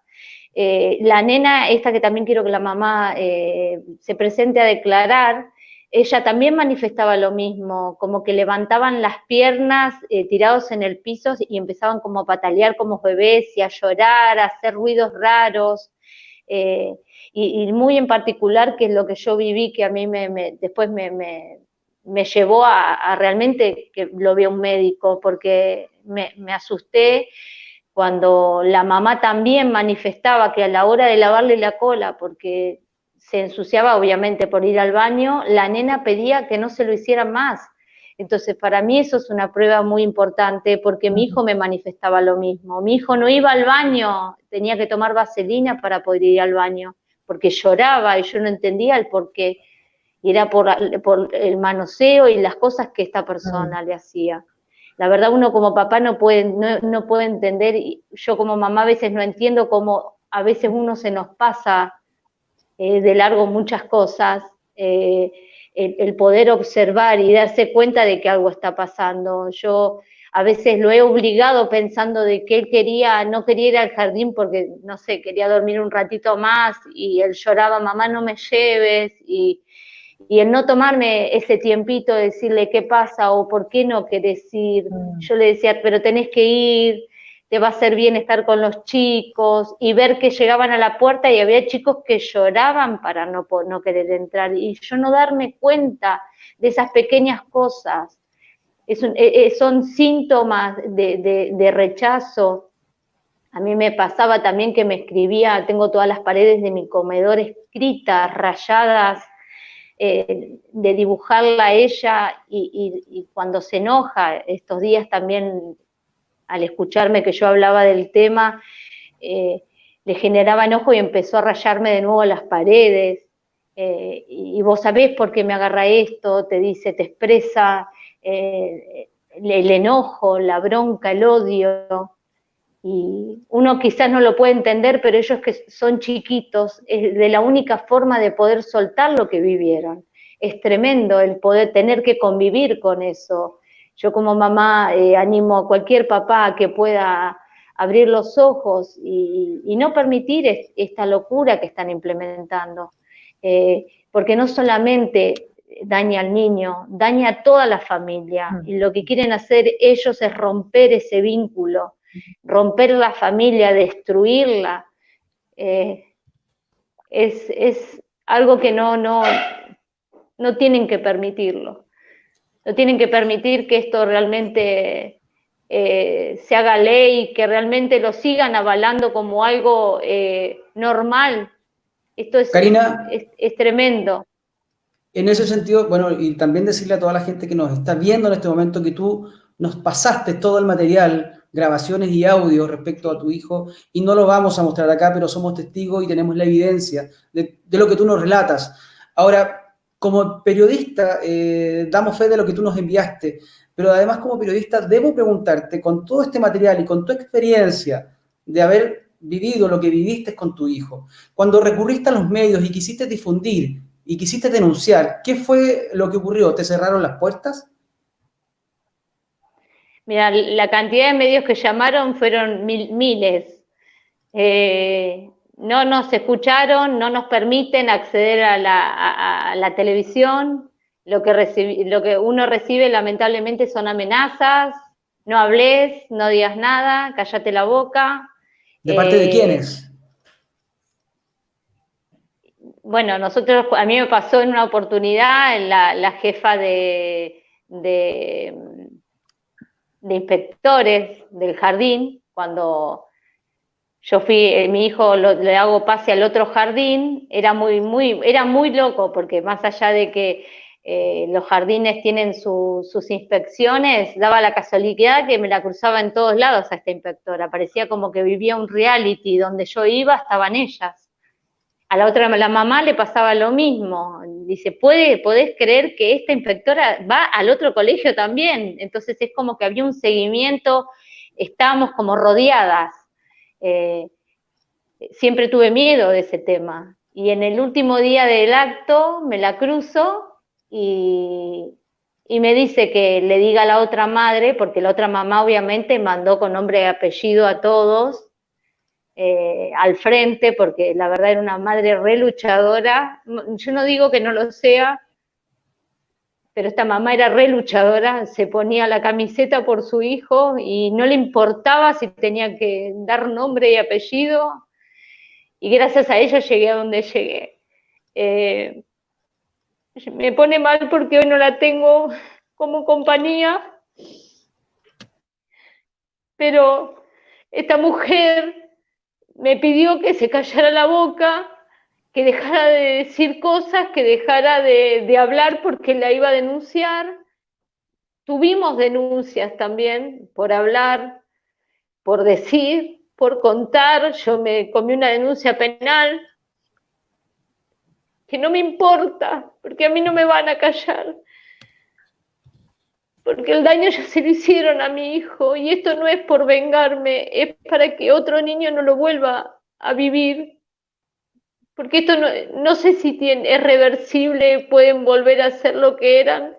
La nena, esta que también quiero que la mamá se presente a declarar, ella también manifestaba lo mismo, como que levantaban las piernas tirados en el piso y empezaban como a patalear como bebés y a llorar, a hacer ruidos raros. Y muy en particular, que es lo que yo viví, que a mí después me llevó a realmente que lo vea un médico, porque me asusté cuando la mamá también manifestaba que a la hora de lavarle la cola, porque se ensuciaba obviamente por ir al baño, la nena pedía que no se lo hicieran más. Entonces, para mí eso es una prueba muy importante, porque mi hijo me manifestaba lo mismo. Mi hijo no iba al baño, tenía que tomar vaselina para poder ir al baño, porque lloraba y yo no entendía el por qué. Y era por el manoseo y las cosas que esta persona le hacía. La verdad, uno como papá no puede entender, y yo como mamá a veces no entiendo cómo a veces uno se nos pasa de largo muchas cosas, el poder observar y darse cuenta de que algo está pasando. Yo a veces lo he obligado pensando de que él no quería ir al jardín porque, no sé, quería dormir un ratito más, y él lloraba, mamá, no me lleves, y el no tomarme ese tiempito de decirle qué pasa o por qué no querés ir. Yo le decía, pero tenés que ir, te va a hacer bien estar con los chicos, y ver que llegaban a la puerta y había chicos que lloraban para no querer entrar, y yo no darme cuenta de esas pequeñas cosas. Son síntomas de rechazo. A mí me pasaba también que me escribía, tengo todas las paredes de mi comedor escritas, rayadas, de dibujarla a ella, y cuando se enoja, estos días también, al escucharme que yo hablaba del tema, le generaba enojo y empezó a rayarme de nuevo las paredes, y vos sabés por qué me agarra esto, te dice, te expresa el enojo, la bronca, el odio. Y uno quizás no lo puede entender, pero ellos que son chiquitos, es de la única forma de poder soltar lo que vivieron. Es tremendo el poder tener que convivir con eso. Yo como mamá animo a cualquier papá que pueda abrir los ojos y no permitir esta locura que están implementando, porque no solamente daña al niño, daña a toda la familia, y lo que quieren hacer ellos es romper ese vínculo, romper la familia, destruirla. Es algo que no tienen que permitirlo. No tienen que permitir que esto realmente se haga ley, que realmente lo sigan avalando como algo normal. Esto Karina, es tremendo. en ese sentido, bueno, y también decirle a toda la gente que nos está viendo en este momento que tú nos pasaste todo el material, grabaciones y audio respecto a tu hijo, y no lo vamos a mostrar acá, pero somos testigos y tenemos la evidencia de lo que tú nos relatas. Ahora, como periodista, damos fe de lo que tú nos enviaste, pero además como periodista debo preguntarte, con todo este material y con tu experiencia de haber vivido lo que viviste con tu hijo, cuando recurriste a los medios y quisiste difundir y quisiste denunciar, ¿qué fue lo que ocurrió? ¿Te cerraron las puertas? Mira, la cantidad de medios que llamaron fueron miles. No nos escucharon, no nos permiten acceder a la televisión. Lo que uno recibe lamentablemente son amenazas: no hables, no digas nada, cállate la boca. ¿De parte de quiénes? Bueno, a mí me pasó en una oportunidad, la jefa de inspectores del jardín, cuando yo fui, mi hijo le hago pase al otro jardín, era muy loco, porque más allá de que los jardines tienen sus inspecciones, daba la casualidad que me la cruzaba en todos lados a esta inspectora, parecía como que vivía un reality, donde yo iba estaban ellas. A la otra, la mamá, le pasaba lo mismo, dice, ¿podés creer que esta inspectora va al otro colegio también? Entonces es como que había un seguimiento, estábamos como rodeadas. Siempre tuve miedo de ese tema, y en el último día del acto me la cruzo, y me dice que le diga a la otra madre, porque la otra mamá obviamente mandó con nombre y apellido a todos al frente, porque la verdad era una madre re luchadora. Yo no digo que no lo sea, pero esta mamá era re luchadora, se ponía la camiseta por su hijo y no le importaba si tenía que dar nombre y apellido, y gracias a ella llegué a donde llegué. Me pone mal porque hoy no la tengo como compañía, pero esta mujer me pidió que se callara la boca, que dejara de decir cosas, que dejara de hablar porque la iba a denunciar. Tuvimos denuncias también por hablar, por decir, por contar. Yo me comí una denuncia penal, que no me importa, porque a mí no me van a callar, porque el daño ya se lo hicieron a mi hijo, y esto no es por vengarme, es para que otro niño no lo vuelva a vivir, porque esto no sé si es reversible, pueden volver a ser lo que eran,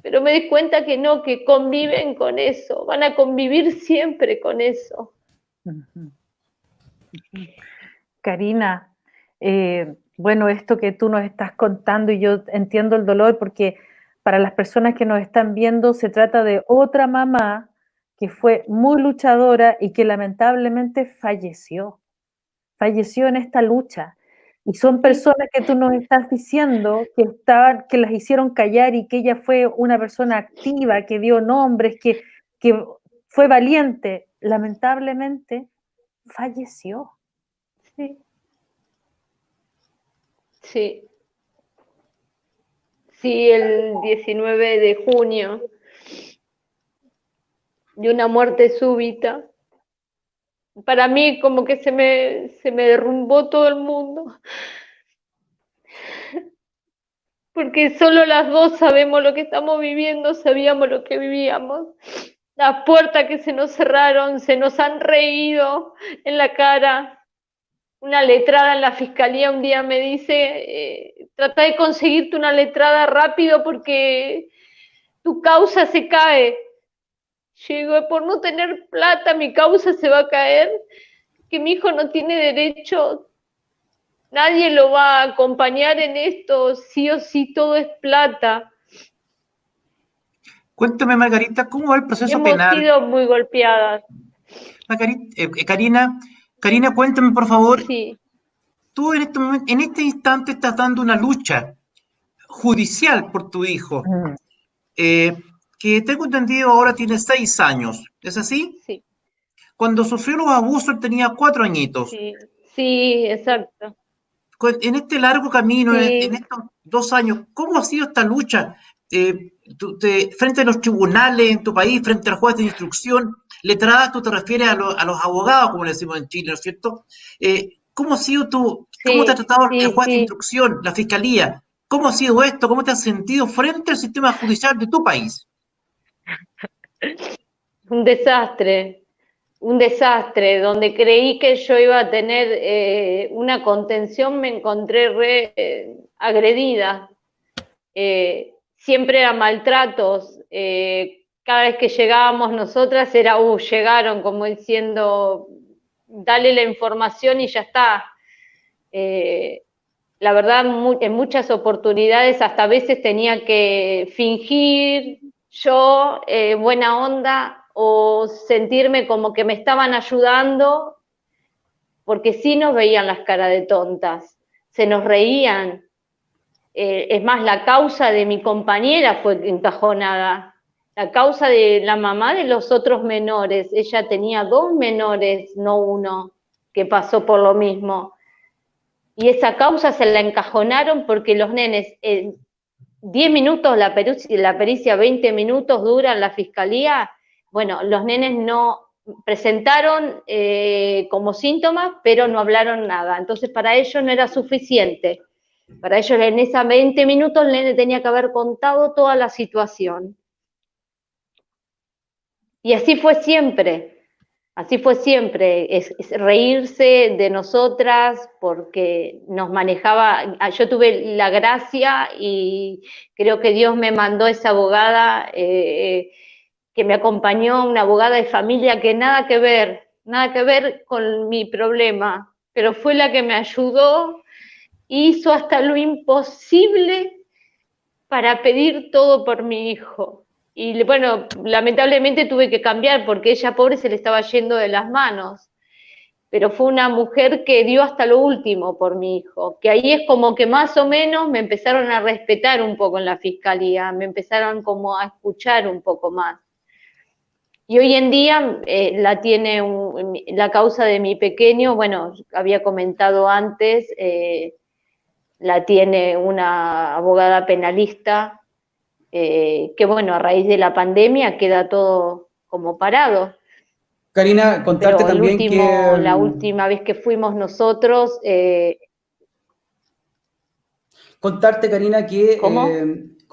pero me di cuenta que no, que conviven con eso, van a convivir siempre con eso. Karina, bueno, esto que tú nos estás contando, y yo entiendo el dolor, porque para las personas que nos están viendo se trata de otra mamá que fue muy luchadora y que lamentablemente falleció en esta lucha. Y son personas que tú nos estás diciendo que las hicieron callar, y que ella fue una persona activa, que dio nombres, que fue valiente. Lamentablemente falleció. Sí. Sí. Sí, el 19 de junio, de una muerte súbita. Para mí como que se me derrumbó todo el mundo, porque solo las dos sabemos lo que estamos viviendo, sabíamos lo que vivíamos. Las puertas que se nos cerraron, se nos han reído en la cara. Una letrada en la fiscalía un día me dice, trata de conseguirte una letrada rápido porque tu causa se cae. Yo digo, por no tener plata mi causa se va a caer, que mi hijo no tiene derecho, nadie lo va a acompañar en esto, sí o sí todo es plata. Cuéntame, Margarita, ¿cómo va el proceso Hemos penal? sido muy golpeadas. Karina, cuéntame, por favor. Sí. Tú en este instante estás dando una lucha judicial por tu hijo, que tengo entendido ahora tiene 6 años, ¿es así? Sí. Cuando sufrió los abusos él tenía 4 añitos. Sí, sí, exacto. En este largo camino, Sí. en estos 2 años, ¿cómo ha sido esta lucha frente a los tribunales en tu país, frente al juez de instrucción? Letrada, tú te refieres a los abogados, como le decimos en Chile, ¿no es cierto? ¿Cómo ha sido cómo te ha tratado el juez de instrucción, la fiscalía? ¿Cómo ha sido esto? ¿Cómo te has sentido frente al sistema judicial de tu país? Un desastre, donde creí que yo iba a tener una contención, me encontré agredida. Siempre eran maltratos. Cada vez que llegábamos nosotras era, llegaron, como diciendo, dale la información y ya está. La verdad, en muchas oportunidades hasta a veces tenía que fingir yo buena onda, o sentirme como que me estaban ayudando, porque sí nos veían las caras de tontas, se nos reían. Es más, la causa de mi compañera fue encajonada, la causa de la mamá de los otros menores, ella tenía 2 menores, no uno, que pasó por lo mismo. Y esa causa se la encajonaron porque los nenes 10 minutos la pericia, 20 minutos dura en la fiscalía. Bueno, los nenes no presentaron como síntomas, pero no hablaron nada. Entonces, para ellos no era suficiente. Para ellos, en esos 20 minutos, el nene tenía que haber contado toda la situación. Y así fue siempre. Así fue siempre, es reírse de nosotras porque nos manejaba. Yo tuve la gracia y creo que Dios me mandó esa abogada que me acompañó, una abogada de familia que nada que ver con mi problema, pero fue la que me ayudó, hizo hasta lo imposible para pedir todo por mi hijo. Y bueno, lamentablemente tuve que cambiar porque ella, pobre, se le estaba yendo de las manos. Pero fue una mujer que dio hasta lo último por mi hijo, que ahí es como que más o menos me empezaron a respetar un poco en la fiscalía, me empezaron como a escuchar un poco más. Y hoy en día la tiene la causa de mi pequeño, bueno, había comentado antes, la tiene una abogada penalista, que bueno, a raíz de la pandemia queda todo como parado. Karina, contarte Pero también que... la última vez que fuimos nosotros... Contarte, Karina, que... ¿Cómo?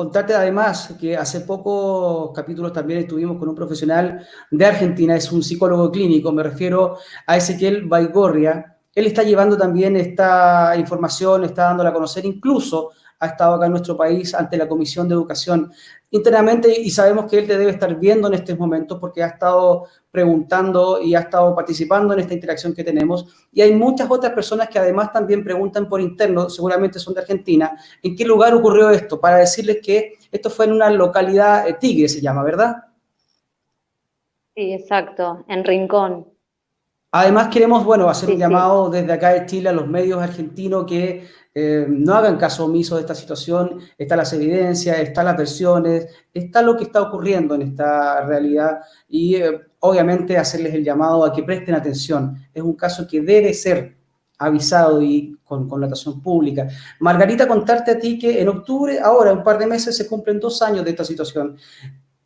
contarte además que hace pocos capítulos también estuvimos con un profesional de Argentina, es un psicólogo clínico, me refiero a Ezequiel Baigorria. Él está llevando también esta información, está dándola a conocer, incluso ha estado acá en nuestro país ante la Comisión de Educación internamente, y sabemos que él te debe estar viendo en estos momentos porque ha estado preguntando y ha estado participando en esta interacción que tenemos. Y hay muchas otras personas que además también preguntan por interno, seguramente son de Argentina, ¿en qué lugar ocurrió esto? Para decirles que esto fue en una localidad, Tigre se llama, ¿verdad? Sí, exacto, en Rincón. Además queremos, bueno, hacer Sí, un llamado desde acá de Chile a los medios argentinos que no hagan caso omiso de esta situación. Están las evidencias, están las versiones, está lo que está ocurriendo en esta realidad y obviamente hacerles el llamado a que presten atención. Es un caso que debe ser avisado y con connotación pública. Margarita, contarte a ti que en octubre, ahora, un par de meses, se cumplen 2 años de esta situación.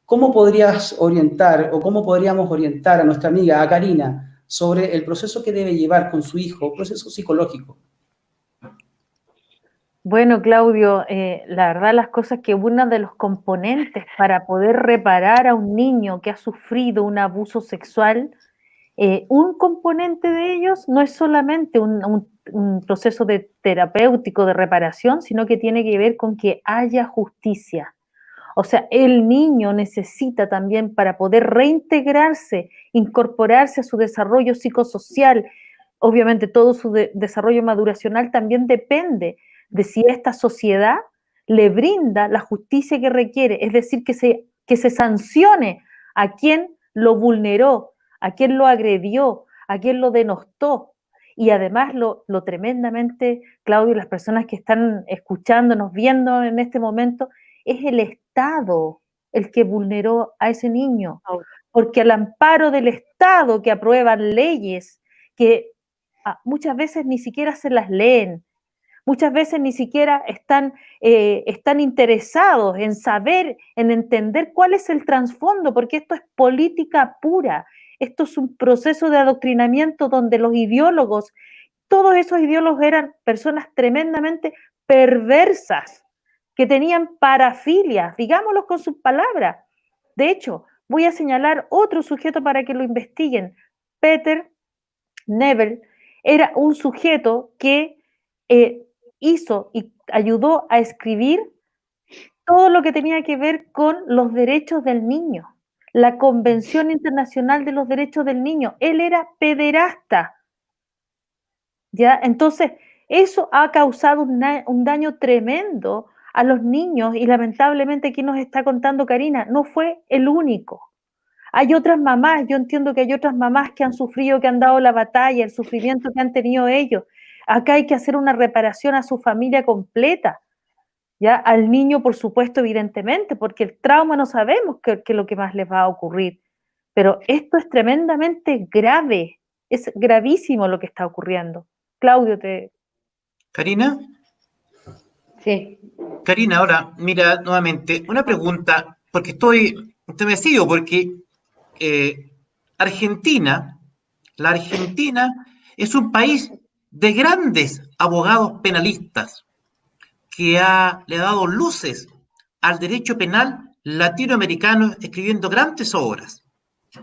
¿Cómo podrías orientar o cómo podríamos orientar a nuestra amiga, a Karina, sobre el proceso que debe llevar con su hijo, proceso psicológico? Bueno, Claudio, la verdad las cosas que uno de los componentes para poder reparar a un niño que ha sufrido un abuso sexual, un componente de ellos no es solamente un proceso terapéutico de reparación, sino que tiene que ver con que haya justicia. O sea, el niño necesita también para poder reintegrarse, incorporarse a su desarrollo psicosocial. Obviamente todo su desarrollo maduracional también depende de si esta sociedad le brinda la justicia que requiere, es decir, que se sancione a quien lo vulneró, a quien lo agredió, a quien lo denostó. Y además lo tremendamente, Claudio, las personas que están escuchándonos, viendo en este momento, es el Estado el que vulneró a ese niño, porque al amparo del Estado que aprueban leyes que muchas veces ni siquiera se las leen, muchas veces ni siquiera están interesados en saber, en entender cuál es el trasfondo, porque esto es política pura, esto es un proceso de adoctrinamiento donde los ideólogos, todos esos ideólogos eran personas tremendamente perversas, que tenían parafilias, digámoslo con sus palabras. De hecho, voy a señalar otro sujeto para que lo investiguen. Peter Nebel era un sujeto que hizo y ayudó a escribir todo lo que tenía que ver con los derechos del niño, la Convención Internacional de los Derechos del Niño. Él era pederasta, ¿ya? Entonces, eso ha causado un daño tremendo a los niños y lamentablemente aquí nos está contando Karina, no fue el único. Hay otras mamás, yo entiendo que hay otras mamás que han sufrido, que han dado la batalla, el sufrimiento que han tenido ellos. Acá hay que hacer una reparación a su familia completa, ¿ya? Al niño, por supuesto, evidentemente, porque el trauma no sabemos qué es lo que más les va a ocurrir. Pero esto es tremendamente grave, es gravísimo lo que está ocurriendo. Claudio, Karina. Sí. Karina, ahora, mira, nuevamente, una pregunta, porque estoy entumecido, porque eh, Argentina, la Argentina es un país de grandes abogados penalistas le ha dado luces al derecho penal latinoamericano escribiendo grandes obras.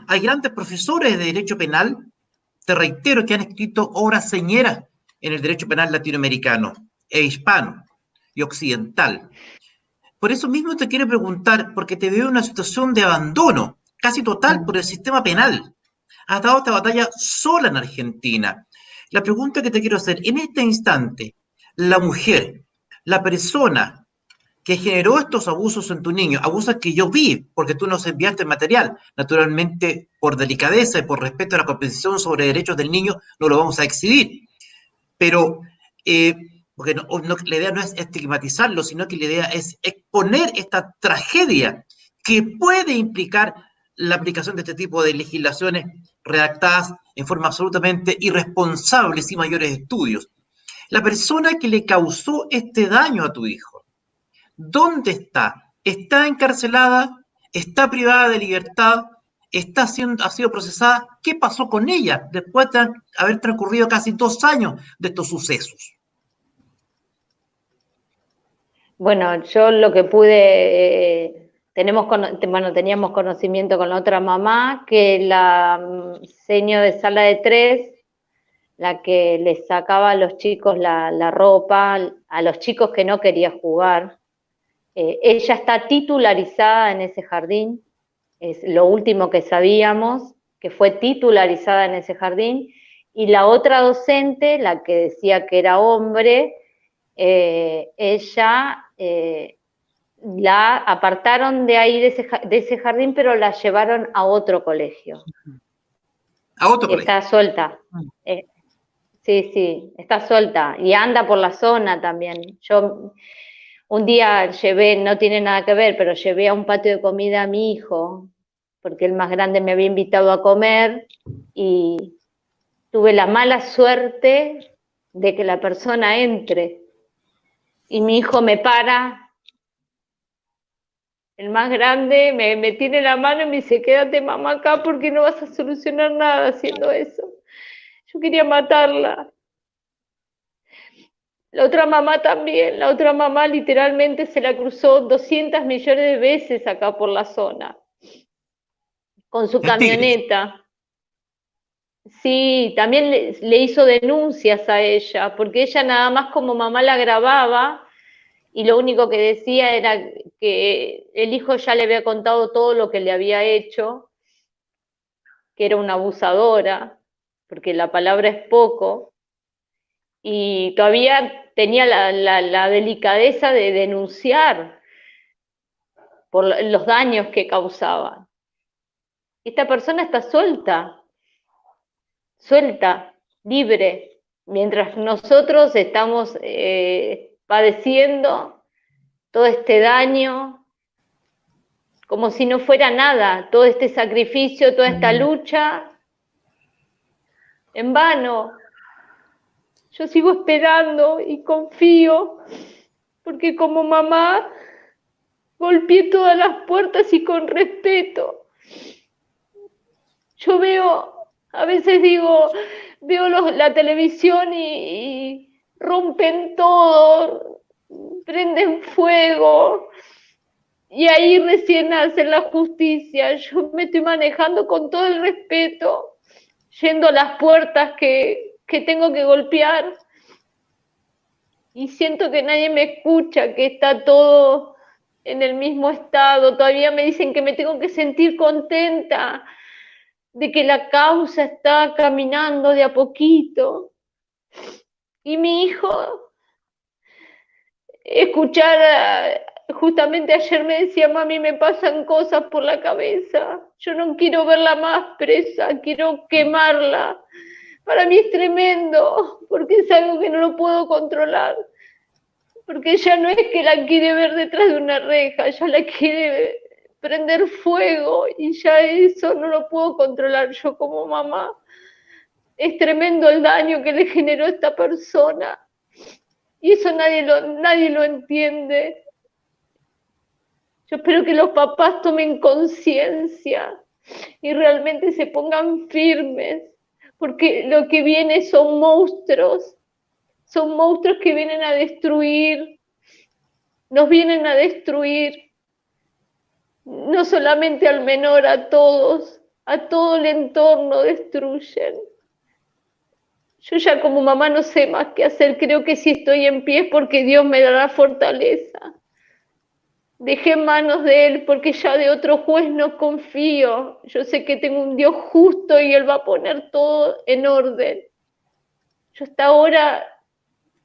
Hay grandes profesores de derecho penal, te reitero, que han escrito obras señeras en el derecho penal latinoamericano e hispano y occidental. Por eso mismo te quiero preguntar, porque te veo en una situación de abandono casi total por el sistema penal. Has dado esta batalla sola en Argentina. La pregunta que te quiero hacer, en este instante, la mujer, la persona que generó estos abusos en tu niño, abusos que yo vi, porque tú nos enviaste el material, naturalmente por delicadeza y por respeto a la Convención sobre Derechos del Niño, no lo vamos a exhibir, pero porque la idea no es estigmatizarlo, sino que la idea es exponer esta tragedia que puede implicar la aplicación de este tipo de legislaciones redactadas en forma absolutamente irresponsable sin mayores estudios. La persona que le causó este daño a tu hijo, ¿dónde está? ¿Está encarcelada? ¿Está privada de libertad? ¿Ha sido procesada? ¿Qué pasó con ella después de haber transcurrido casi 2 años de estos sucesos? Bueno, yo lo que pude, teníamos conocimiento con la otra mamá, que la seño de sala de 3, la que les sacaba a los chicos la ropa, a los chicos que no quería jugar, ella está titularizada en ese jardín, es lo último que sabíamos, que fue titularizada en ese jardín, y la otra docente, la que decía que era hombre, ella la apartaron de ahí, de ese jardín, pero la llevaron a otro colegio. A otro colegio. Está suelta. Sí, está suelta. Y anda por la zona también. Yo un día llevé, no tiene nada que ver, pero llevé a un patio de comida a mi hijo, porque el más grande me había invitado a comer, y tuve la mala suerte de que la persona entre. Y mi hijo me para, el más grande, me tiene la mano y me dice, quédate mamá acá porque no vas a solucionar nada haciendo eso. Yo quería matarla. La otra mamá también, la otra mamá literalmente se la cruzó 200 millones de veces acá por la zona, con su camioneta. Sí, también le hizo denuncias a ella, porque ella nada más como mamá la grababa, y lo único que decía era que el hijo ya le había contado todo lo que le había hecho, que era una abusadora, porque la palabra es poco, y todavía tenía la delicadeza de denunciar por los daños que causaba. Esta persona está suelta, libre, mientras nosotros estamos padeciendo todo este daño, como si no fuera nada, todo este sacrificio, toda esta lucha, en vano. Yo sigo esperando y confío, porque como mamá golpeé todas las puertas y con respeto. Yo a veces digo, veo la televisión y rompen todo, prenden fuego, y ahí recién hacen la justicia. Yo me estoy manejando con todo el respeto, yendo a las puertas que tengo que golpear, y siento que nadie me escucha, que está todo en el mismo estado. Todavía me dicen que me tengo que sentir contenta de que la causa está caminando de a poquito. Y mi hijo, justamente ayer me decía, mami, me pasan cosas por la cabeza, yo no quiero verla más presa, quiero quemarla. Para mí es tremendo, porque es algo que no lo puedo controlar, porque ella no es que la quiere ver detrás de una reja, ella la quiere prender fuego, y ya eso no lo puedo controlar yo como mamá. Es tremendo el daño que le generó esta persona, y eso nadie lo entiende. Yo espero que los papás tomen conciencia y realmente se pongan firmes, porque lo que viene son monstruos que vienen a destruir, nos vienen a destruir, no solamente al menor, a todos, a todo el entorno destruyen. Yo ya como mamá no sé más qué hacer, creo que si estoy en pie es porque Dios me dará fortaleza. Dejé en manos de Él porque ya de otro juez no confío. Yo sé que tengo un Dios justo y Él va a poner todo en orden. Yo hasta ahora,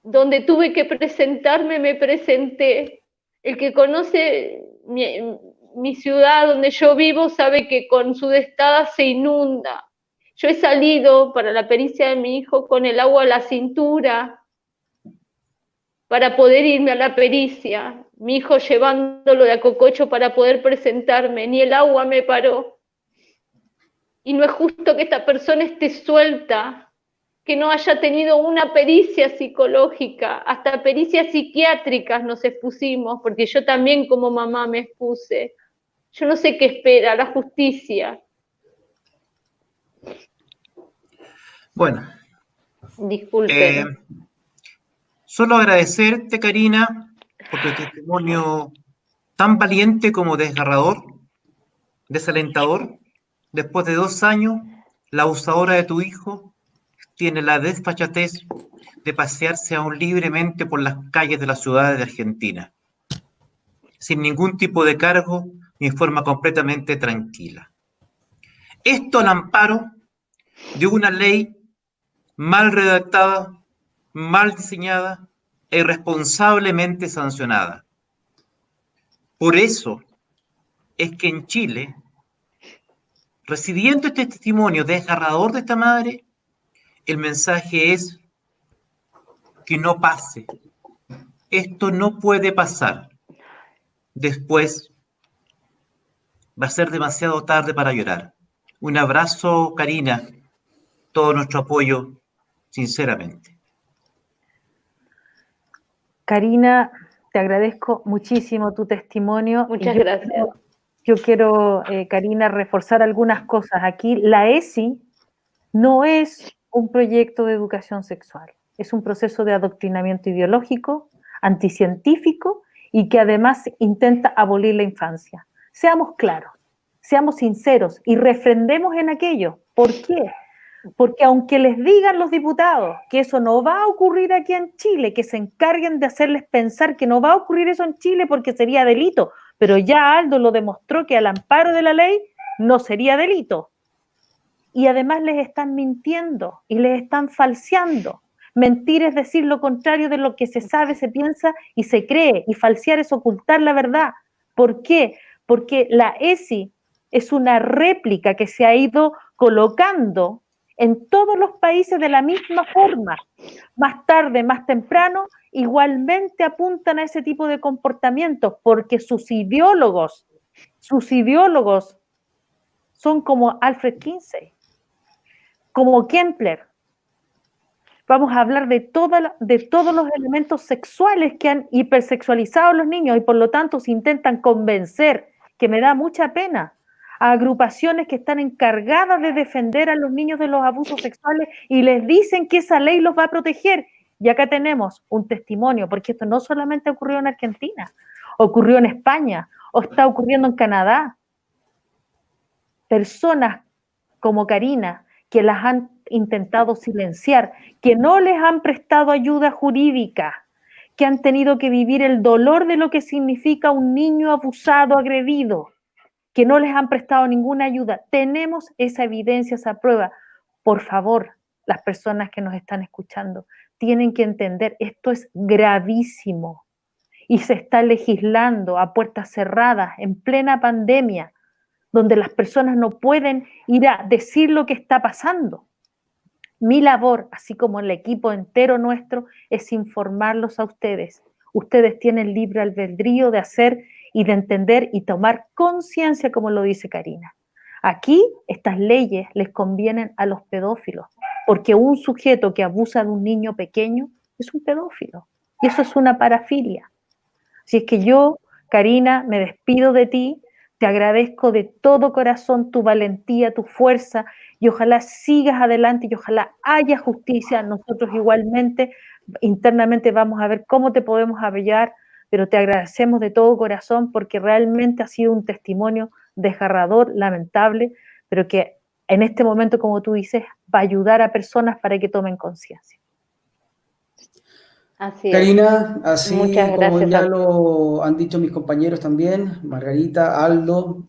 donde tuve que presentarme, me presenté. El que conoce mi ciudad donde yo vivo sabe que con Sudestada se inunda. Yo he salido para la pericia de mi hijo con el agua a la cintura para poder irme a la pericia. Mi hijo llevándolo de Acococho para poder presentarme. Ni el agua me paró. Y no es justo que esta persona esté suelta, que no haya tenido una pericia psicológica, hasta pericias psiquiátricas nos expusimos, porque yo también como mamá me expuse. Yo no sé qué espera la justicia. Bueno, Disculpen. solo agradecerte, Karina, por tu testimonio tan valiente como desgarrador, desalentador. Después de 2 años, la abusadora de tu hijo tiene la desfachatez de pasearse aún libremente por las calles de las ciudades de Argentina, sin ningún tipo de cargo ni en forma completamente tranquila. Esto al amparo de una ley mal redactada, mal diseñada e irresponsablemente sancionada. Por eso es que en Chile, recibiendo este testimonio desgarrador de esta madre, el mensaje es que no pase. Esto no puede pasar. Después va a ser demasiado tarde para llorar. Un abrazo, Karina, todo nuestro apoyo, sinceramente. Karina, te agradezco muchísimo tu testimonio. Muchas gracias. Yo quiero, Karina, reforzar algunas cosas. Aquí la ESI no es un proyecto de educación sexual, es un proceso de adoctrinamiento ideológico, anticientífico y que además intenta abolir la infancia. Seamos claros, seamos sinceros y refrendemos en aquello. ¿Por qué? Porque aunque les digan los diputados que eso no va a ocurrir aquí en Chile, que se encarguen de hacerles pensar que no va a ocurrir eso en Chile porque sería delito, pero ya Aldo lo demostró que al amparo de la ley no sería delito. Y además les están mintiendo y les están falseando. Mentir es decir lo contrario de lo que se sabe, se piensa y se cree, y falsear es ocultar la verdad. ¿Por qué? Porque la ESI es una réplica que se ha ido colocando en todos los países de la misma forma. Más tarde, más temprano, igualmente apuntan a ese tipo de comportamientos porque sus ideólogos son como Alfred Kinsey, como Kempler. Vamos a hablar de todos los elementos sexuales que han hipersexualizado a los niños y por lo tanto se intentan convencer, que me da mucha pena, a agrupaciones que están encargadas de defender a los niños de los abusos sexuales y les dicen que esa ley los va a proteger. Y acá tenemos un testimonio, porque esto no solamente ocurrió en Argentina, ocurrió en España o está ocurriendo en Canadá. Personas como Karina, que las han intentado silenciar, que no les han prestado ayuda jurídica, que han tenido que vivir el dolor de lo que significa un niño abusado, agredido, que no les han prestado ninguna ayuda. Tenemos esa evidencia, esa prueba. Por favor, las personas que nos están escuchando tienen que entender, esto es gravísimo y se está legislando a puertas cerradas en plena pandemia, donde las personas no pueden ir a decir lo que está pasando. Mi labor, así como el equipo entero nuestro, es informarlos a ustedes. Ustedes tienen libre albedrío de hacer y de entender y tomar conciencia, como lo dice Karina. Aquí estas leyes les convienen a los pedófilos, porque un sujeto que abusa de un niño pequeño es un pedófilo, y eso es una parafilia. Así es que yo Karina, me despido de ti, te agradezco de todo corazón tu valentía, tu fuerza, y ojalá sigas adelante y ojalá haya justicia. Nosotros igualmente, internamente vamos a ver cómo te podemos apoyar, pero te agradecemos de todo corazón porque realmente ha sido un testimonio desgarrador, lamentable, pero que en este momento, como tú dices, va a ayudar a personas para que tomen conciencia. Así es. Karina, así Muchas como gracias ya a lo han dicho mis compañeros también, Margarita, Aldo,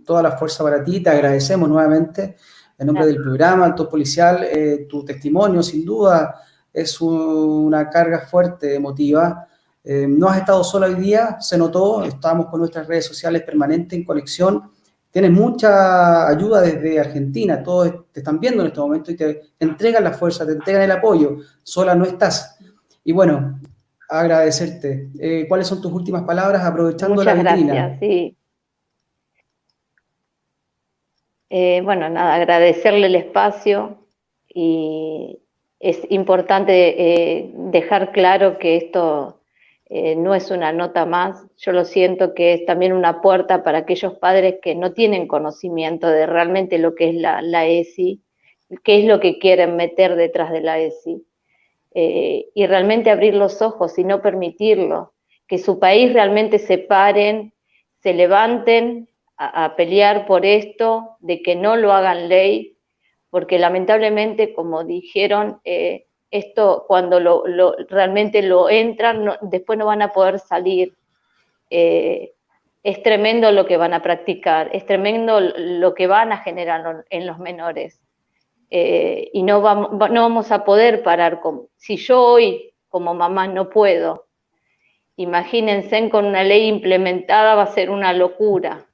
toda la fuerza para ti, te agradecemos nuevamente en nombre del programa Alto Policial, tu testimonio sin duda es una carga fuerte, emotiva. No has estado sola hoy día, se notó, estamos con nuestras redes sociales permanentes en conexión, tienes mucha ayuda desde Argentina, todos te están viendo en este momento y te entregan la fuerza, te entregan el apoyo, sola no estás. Y bueno, agradecerte. ¿Cuáles son tus últimas palabras aprovechando la Muchas vitrina? gracias, sí. Bueno, nada, agradecerle el espacio y es importante dejar claro que esto no es una nota más. Yo lo siento que es también una puerta para aquellos padres que no tienen conocimiento de realmente lo que es la ESI, qué es lo que quieren meter detrás de la ESI. Y realmente abrir los ojos y no permitirlo, que su país realmente se paren, se levanten a pelear por esto, de que no lo hagan ley, porque lamentablemente, como dijeron, esto cuando realmente lo entran, después no van a poder salir. Es tremendo lo que van a practicar, es tremendo lo que van a generar en los menores. Y no vamos a poder parar. Si yo hoy, como mamá, no puedo, imagínense con una ley implementada, va a ser una locura.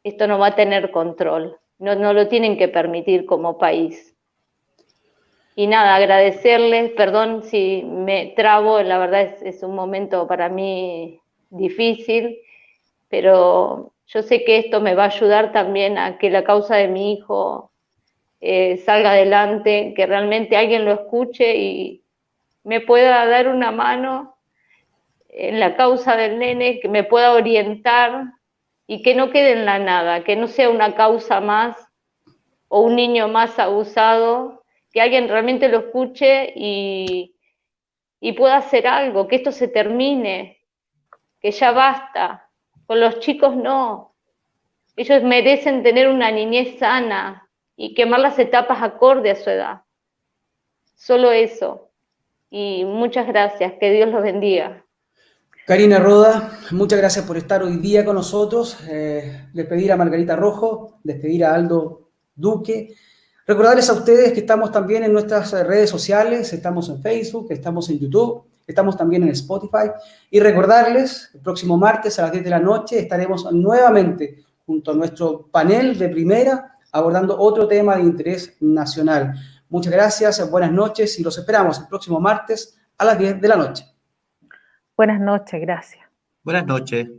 Esto no va a tener control, no lo tienen que permitir como país. Y nada, agradecerles, perdón si me trabo, la verdad es un momento para mí difícil, pero yo sé que esto me va a ayudar también a que la causa de mi hijo salga adelante, que realmente alguien lo escuche y me pueda dar una mano en la causa del nene, que me pueda orientar y que no quede en la nada, que no sea una causa más o un niño más abusado, que alguien realmente lo escuche y pueda hacer algo, que esto se termine, que ya basta. Con los chicos no. Ellos merecen tener una niñez sana y quemar las etapas acorde a su edad. Solo eso. Y muchas gracias. Que Dios los bendiga. Karina Roda, muchas gracias por estar hoy día con nosotros. Despedir a Margarita Rojo, despedir a Aldo Duque. Recordarles a ustedes que estamos también en nuestras redes sociales, estamos en Facebook, estamos en YouTube, estamos también en Spotify. Y recordarles, el próximo martes a las 10 de la noche estaremos nuevamente junto a nuestro panel de primera abordando otro tema de interés nacional. Muchas gracias, buenas noches y los esperamos el próximo martes a las 10 de la noche. Buenas noches, gracias. Buenas noches.